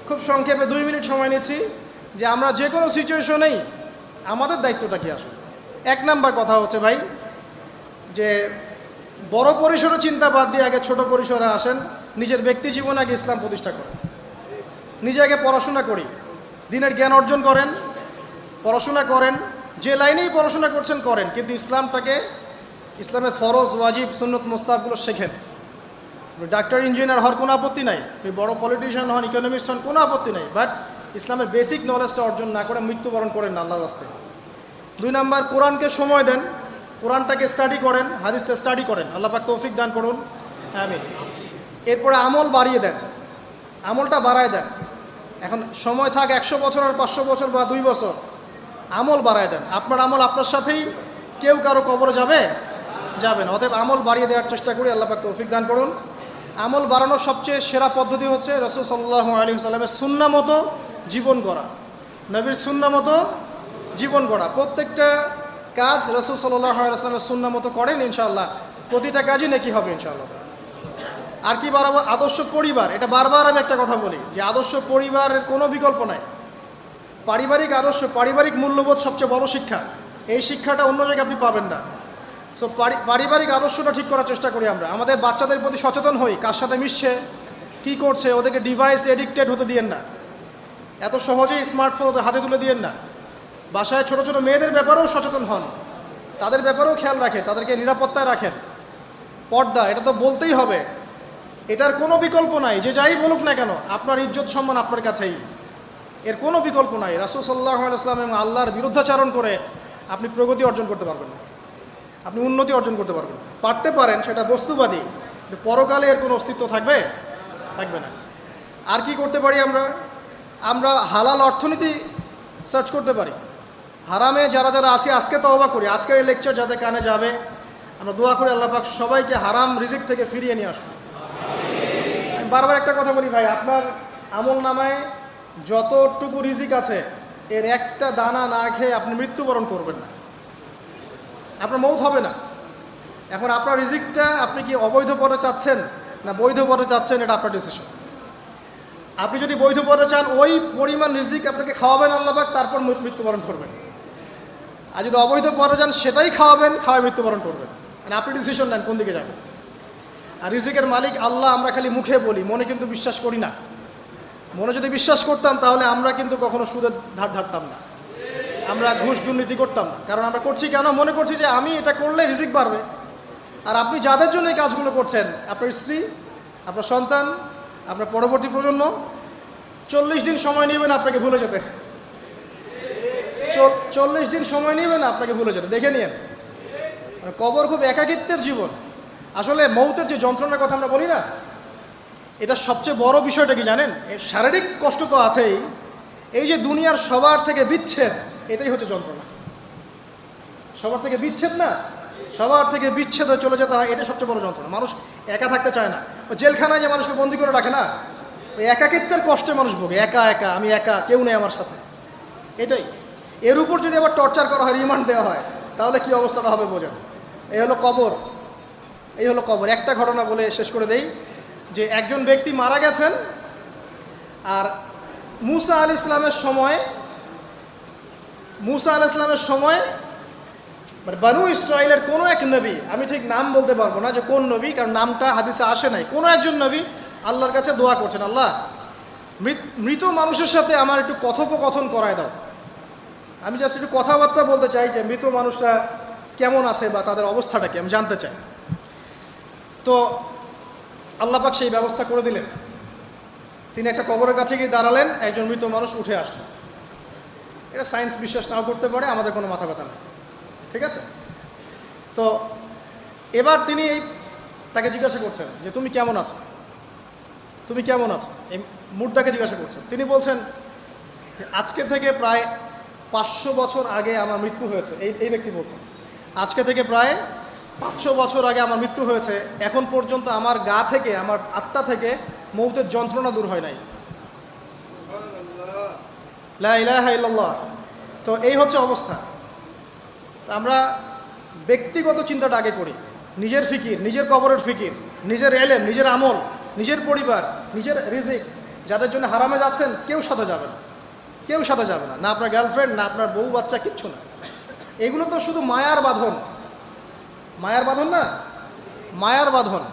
খুব সংক্ষেপে 2 মিনিট সময় নিচ্ছি যে আমরা যে কোনো সিচুয়েশনেই আমাদের দায়িত্বটা কি আসবে। 1 নাম্বার কথা হচ্ছে ভাই, যে বড় পরিসরে চিন্তা বাদ দিয়ে আগে ছোট পরিসরে আসেন। নিজের ব্যক্তি জীবনে আগে ইসলাম প্রতিষ্ঠা করেন, নিজে আগে পড়াশোনা করি, দিনের জ্ঞান অর্জন করেন, পড়াশোনা করেন, যে লাইনেই পড়াশোনা করছেন করেন, কিন্তু ইসলামটাকে, ইসলামের ফরজ, ওয়াজিব, সুন্নত, মুস্তাহাবগুলো শেখেন। ডাক্তার, ইঞ্জিনিয়ার হওয়ার কোনো আপত্তি নাই, বড় পলিটিশিয়ান হন, ইকোনমিস্ট হন, কোনো আপত্তি নাই, বাট ইসলামের বেসিক নলেজটা অর্জন না করে মৃত্যুবরণ করেন না আল্লাহর রাস্তায়। 2 নাম্বার, কোরআনকে সময় দেন, কোরআনটাকে স্টাডি করেন, হাদিসটা স্টাডি করেন, আল্লাহ পাক তৌফিক দান করুন, আমিন। এরপরে আমল বাড়িয়ে দেন, আমলটা বাড়ায় দেন। এখন সময় থাক 100 বছর আর 500 বছর বা 2 বছর, আমল বাড়ায় দেন। আপনার আমল আপনার সাথেই, কেউ কারো কবরে যাবে না। অতএব আমল বাড়িয়ে দেওয়ার চেষ্টা করি, আল্লাহ পাক তৌফিক দান করুন। আমল বাড়ানোর সবচেয়ে সেরা পদ্ধতি হচ্ছে রাসূল সাল্লাল্লাহু আলাইহি ওয়াসাল্লামের সুন্নাহ মতো জীবন গড়া, নবীর সুন্নাহ মতো জীবন গড়া। প্রত্যেকটা কাজ রাসূল সাল্লাল্লাহু আলাইহি ওয়াসাল্লামের সুন্নাহ মতো করেন, ইনশাআল্লাহ প্রতিটা কাজই নেকি হবে ইনশাআল্লাহ। আর কি বাড়াবো? আদর্শ পরিবার। এটা বারবার আমি একটা কথা বলি যে আদর্শ পরিবারের কোনো বিকল্প নাই। পারিবারিক আদর্শ, পারিবারিক মূল্যবোধ সবচেয়ে বড় শিক্ষা। এই শিক্ষাটা অন্য জায়গায় আপনি পাবেন না। সো পারিবারিক আদর্শটা ঠিক করার চেষ্টা করি আমরা। আমাদের বাচ্চাদের প্রতি সচেতন হই, কার সাথে মিশছে, কি করছে, ওদেরকে ডিভাইস এডিক্টেড হতে দিয়েন না, এত সহজেই স্মার্টফোন ওদের হাতে তুলে দিয়েন না। বাসায় ছোট ছোট মেয়েদের ব্যাপারেও সচেতন হন, তাদের ব্যাপারেও খেয়াল রাখেন, তাদেরকে নিরাপত্তায় রাখেন। পর্দা, এটা তো বলতেই হবে, এটার কোনো বিকল্প নাই। যে যাই বলুক না কেন, আপনার ইজ্জত সম্মান আপনার কাছেই, এর কোনো বিকল্প নাই। রাসূল সাল্লাল্লাহু আলাইহি ওয়াসাল্লাম এবং আল্লাহর বিরুদ্ধাচারণ করে আপনি প্রগতি অর্জন করতে পারবেন না, আপনি উন্নতি অর্জন করতে পারবেন। পারতে পারেন, সেটা বস্তুবাদী, কিন্তু পরকালে এর কোনো অস্তিত্ব থাকবে না। আর কি করতে পারি আমরা হালাল অর্থনীতি সার্চ করতে পারি। হারামে যারা আছে আজকে তওবা করি, আজকের এই লেকচার যাদের কানে যাবে, আমরা দোয়া করি আল্লাহ পাক সবাইকে হারাম রিজিক থেকে ফিরিয়ে নিয়ে আসুন। আমি বারবার একটা কথা বলি ভাই, আপনার আমল নামায় যতটুকু রিজিক আছে এর একটা দানা না খেয়ে আপনি মৃত্যুবরণ করবেন না, আপনার মৌত হবে না। এখন আপনার রিজিকটা আপনি কি অবৈধ পথে চাচ্ছেন না বৈধ পথে চাচ্ছেন, এটা আপনার ডিসিশন। আপনি যদি বৈধ পথে চান, ওই পরিমাণ রিজিক আপনাকে খাওয়াবেন আল্লাহ পাক, তারপর মৃত্যুবরণ করবেন। আর যদি অবৈধ পথে চান, সেটাই খাওয়াবেন, খাওয়ায় মৃত্যুবরণ করবেন। মানে আপনি ডিসিশন নেন কোন দিকে যাবেন। আর রিজিকের মালিক আল্লাহ আমরা খালি মুখে বলি, মনে কিন্তু বিশ্বাস করি না। মনে যদি বিশ্বাস করতাম তাহলে আমরা কিন্তু কখনো সুদের ধার ধারতাম না, আমরা ঘুষ দুর্নীতি করতাম না। কারণ আমরা করছি কেন? মনে করছি যে আমি এটা করলে রিজিক বাড়বে। আর আপনি যাদের জন্য এই কাজগুলো করছেন, আপনার স্ত্রী, আপনার সন্তান, আপনার পরবর্তী প্রজন্ম, 40 দিন সময় নেবেন আপনাকে ভুলে যেতে। 40 দিন সময় নেবেন আপনাকে ভুলে যেতে, দেখে নিন। কবর খুব একাকিত্বের জীবন। আসলে মৌতের যে যন্ত্রণার কথা আমরা বলি না, এটা সবচেয়ে বড় বিষয়টা কি জানেন? শারীরিক কষ্ট তো আছেই, এই যে দুনিয়ার সবার থেকে বিচ্ছেদ, এটাই হচ্ছে যন্ত্রণা। সবার থেকে বিচ্ছেদ না, সবার থেকে বিচ্ছেদ হয়ে চলে যেতে হয়, এটা সবচেয়ে বড় যন্ত্রণা। মানুষ একা থাকতে চায় না। ওই জেলখানায় যে মানুষকে বন্দি করে রাখে না, ওই একাকিত্বের কষ্টে মানুষ ভোগে। একা, আমি একা, কেউ নেই আমার সাথে, এটাই। এর উপর যদি আবার টর্চার করা হয়, রিমান্ড দেওয়া হয়, তাহলে কি অবস্থাটা হবে বোঝেন। এই হলো কবর। একটা ঘটনা বলে শেষ করে দেই। যে একজন ব্যক্তি মারা গেছেন, আর মুসা আলাইহিস সালামের সময় মানে বানু ইসরাইলের কোনো এক নবী, আমি ঠিক নাম বলতে পারবো না যে কোন নবী, কারণ নামটা হাদিসে আসে নাই, কোনো একজন নবী আল্লাহর কাছে দোয়া করছেন, আল্লাহ মৃত মানুষের সাথে আমার একটু কথোপকথন করায় দাও, আমি জাস্ট একটু কথাবার্তা বলতে চাই যে মৃত মানুষটা কেমন আছে বা তাদের অবস্থাটা কি আমি জানতে চাই। তো আল্লাহ পাক সেই ব্যবস্থা করে দিলেন। তিনি একটা কবরের কাছে গিয়ে দাঁড়ালেন, একজন মৃত মানুষ উঠে আসলো। এটা সায়েন্স বিশ্বাস নাও করতে পারে, আমাদের কোনো মাথা ব্যথা নেই, ঠিক আছে? তো এবার তিনি তাকে জিজ্ঞাসা করছেন যে তুমি কেমন আছো, তুমি কেমন আছো, এই মুর্দাকে জিজ্ঞাসা করছেন। তিনি বলছেন আজকে থেকে প্রায় 500 বছর আগে আমার মৃত্যু হয়েছে। এই ব্যক্তি বলছেন আজকে থেকে প্রায় 500 বছর আগে আমার মৃত্যু হয়েছে, এখন পর্যন্ত আমার গা থেকে, আমার আত্মা থেকে মৌতের যন্ত্রণা দূর হয় নাই। লা ইলাহা ইল্লাল্লাহ। তো এই হচ্ছে অবস্থা। আমরা ব্যক্তিগত চিন্তাটা আগে করি, নিজের ফিকির, নিজের কবরের ফিকির, নিজের এলেম, নিজের আমল, নিজের পরিবার, নিজের রিজিক। যাদের জন্য হারামে যাচ্ছেন কেউ সাথে যাবে না, কেউ সাথে যাবে না, না আপনার গার্লফ্রেন্ড, না আপনার বউ বাচ্চা, কিচ্ছু না। এগুলো তো শুধু মায়ার বাঁধন, মায়ার বাঁধন না, মায়ার বাঁধন।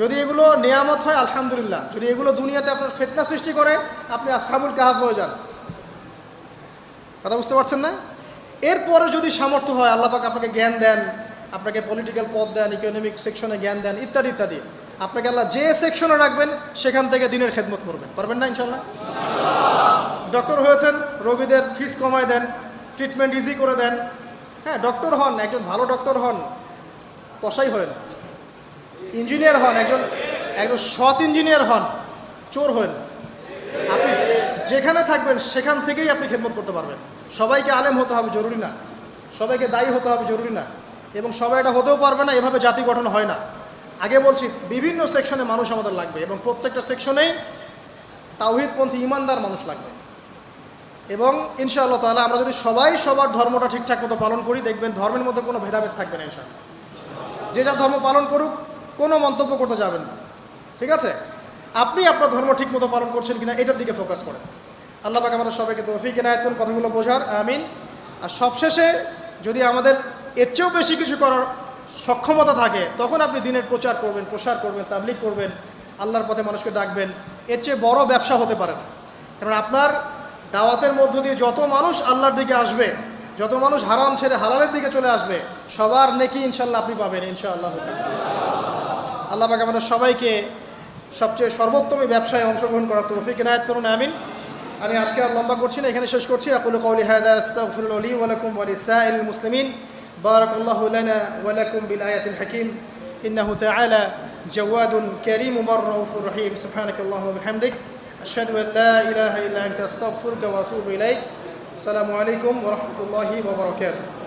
যদি এগুলো নেয়ামত হয় আলহামদুলিল্লাহ, যদি এগুলো দুনিয়াতে আপনার ফিতনা সৃষ্টি করে আপনি আসহাবুল কাহাফ হয়ে যান। কথা বুঝতে পারছেন না? এরপরে যদি সামর্থ্য হয়, আল্লাহ পাক আপনাকে জ্ঞান দেন, আপনাকে পলিটিক্যাল পদ দেন, ইকোনমিক সেকশনে জ্ঞান দেন, ইত্যাদি ইত্যাদি, আপনাকে আল্লাহ যে সেকশনে রাখবেন সেখান থেকে দিনের খেদমত করবেন, পারবেন না ইনশাল্লাহ? ডক্টর হয়েছেন, রোগীদের ফিস কমায় দেন, ট্রিটমেন্ট ইজি করে দেন। হ্যাঁ, ডক্টর হন, একজন ভালো ডক্টর হন, কসাই হয় না। ইঞ্জিনিয়ার হন, একজন সৎ ইঞ্জিনিয়ার হন, চোর হন। আপনি যেখানে থাকবেন সেখান থেকেই আপনি খেদমত করতে পারবেন। সবাইকে আলেম হতে হবে জরুরি না, সবাইকে দায়ী হতে হবে জরুরি না, এবং সবাই এটা হতেও পারবে না। এভাবে জাতি গঠন হয় না। আগে বলছি বিভিন্ন সেকশনে মানুষ আমাদের লাগবে, এবং প্রত্যেকটা সেকশনেই তাওহীদপন্থী ইমানদার মানুষ লাগবে। এবং ইনশাআল্লাহ তাআলা আমরা যদি সবাই সবার ধর্মটা ঠিকঠাক মতো পালন করি, দেখবেন ধর্মের মধ্যে কোনো ভেদাভেদ থাকবে না ইনশাআল্লাহ। যে যা ধর্ম পালন করুক, কোনো মন্তব্য করতে যাবেন না, ঠিক আছে? আপনি আপনার ধর্ম ঠিক মতো পালন করছেন কিনা এটার দিকে ফোকাস করেন। আল্লাহ পাক আমাদের সবাইকে তৌফিক ইনায়াত করুন কথাগুলো বোঝার, আমিন। আর সবশেষে যদি আমাদের এর চেয়েও বেশি কিছু করার সক্ষমতা থাকে, তখন আপনি দিনের প্রচার করবেন, প্রসার করবেন, তাবলীগ করবেন, আল্লাহর পথে মানুষকে ডাকবেন। এর চেয়ে বড় ব্যবসা হতে পারে না। কারণ আপনার দাওয়াতের মধ্য দিয়ে যত মানুষ আল্লাহর দিকে আসবে, যত মানুষ হারাম ছেড়ে হালালের দিকে চলে আসবে, সবার নেকি ইনশাআল্লাহ আপনি পাবেন ইনশাআল্লাহ। আল্লাহ পাক আমাদের সবাইকে সবচেয়ে সর্বোত্তম ব্যবসায় অংশগ্রহণ করার তৌফিক ইনায়াত করুন, আমিন। আমি আজকে আর লম্বা করছি না, এখানে শেষ করছি। আকুলু কওলি হাযা আস্তাগফিরুল্লাহ লি ওয়া লাকুম ওয়া লিসাইরিল মুসলিমিন। বারাকাল্লাহু লানা ওয়া লাকুম বিল আয়াতিল হাকীম। ইন্নাহু তাআলা জাওয়াদুন কারীমুর রাউফুর রহিম। সুবহানাকাল্লাহুম্মা ওয়া বিহামদিক, আশহাদু আন লা ইলাহা ইল্লা আনতা আস্তাগফিরুকা ওয়া আতুবু ইলাইক। আসসালামু আলাইকুম ওয়া রাহমাতুল্লাহি ওয়া বারাকাতুহু।